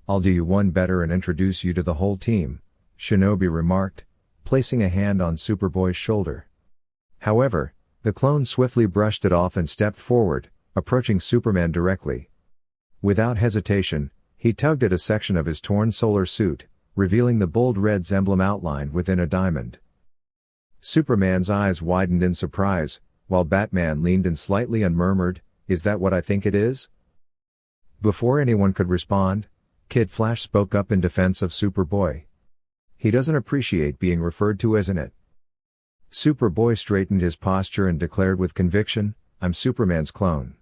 I'll do you one better and introduce you to the whole team," Shinobi remarked, placing a hand on Superboy's shoulder. However, the clone swiftly brushed it off and stepped forward, approaching Superman directly. Without hesitation, he tugged at a section of his torn solar suit, revealing the bold red's emblem outlined within a diamond. Superman's eyes widened in surprise, while Batman leaned in slightly and murmured, "Is that what I think it is?" Before anyone could respond, Kid Flash spoke up in defense of Superboy. "He doesn't appreciate being referred to as an it." Superboy straightened his posture and declared with conviction, "I'm Superman's clone."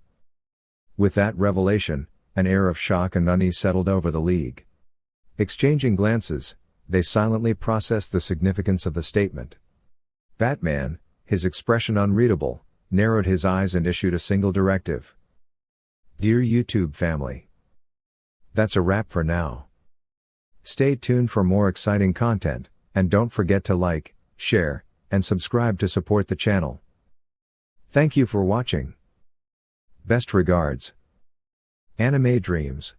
With that revelation, an air of shock and unease settled over the League. Exchanging glances, they silently processed the significance of the statement. Batman, his expression unreadable, narrowed his eyes and issued a single directive. "Dear YouTube family, that's a wrap for now. Stay tuned for more exciting content, and don't forget to like, share, and subscribe to support the channel. Thank you for watching. Best regards. Anime Dreams."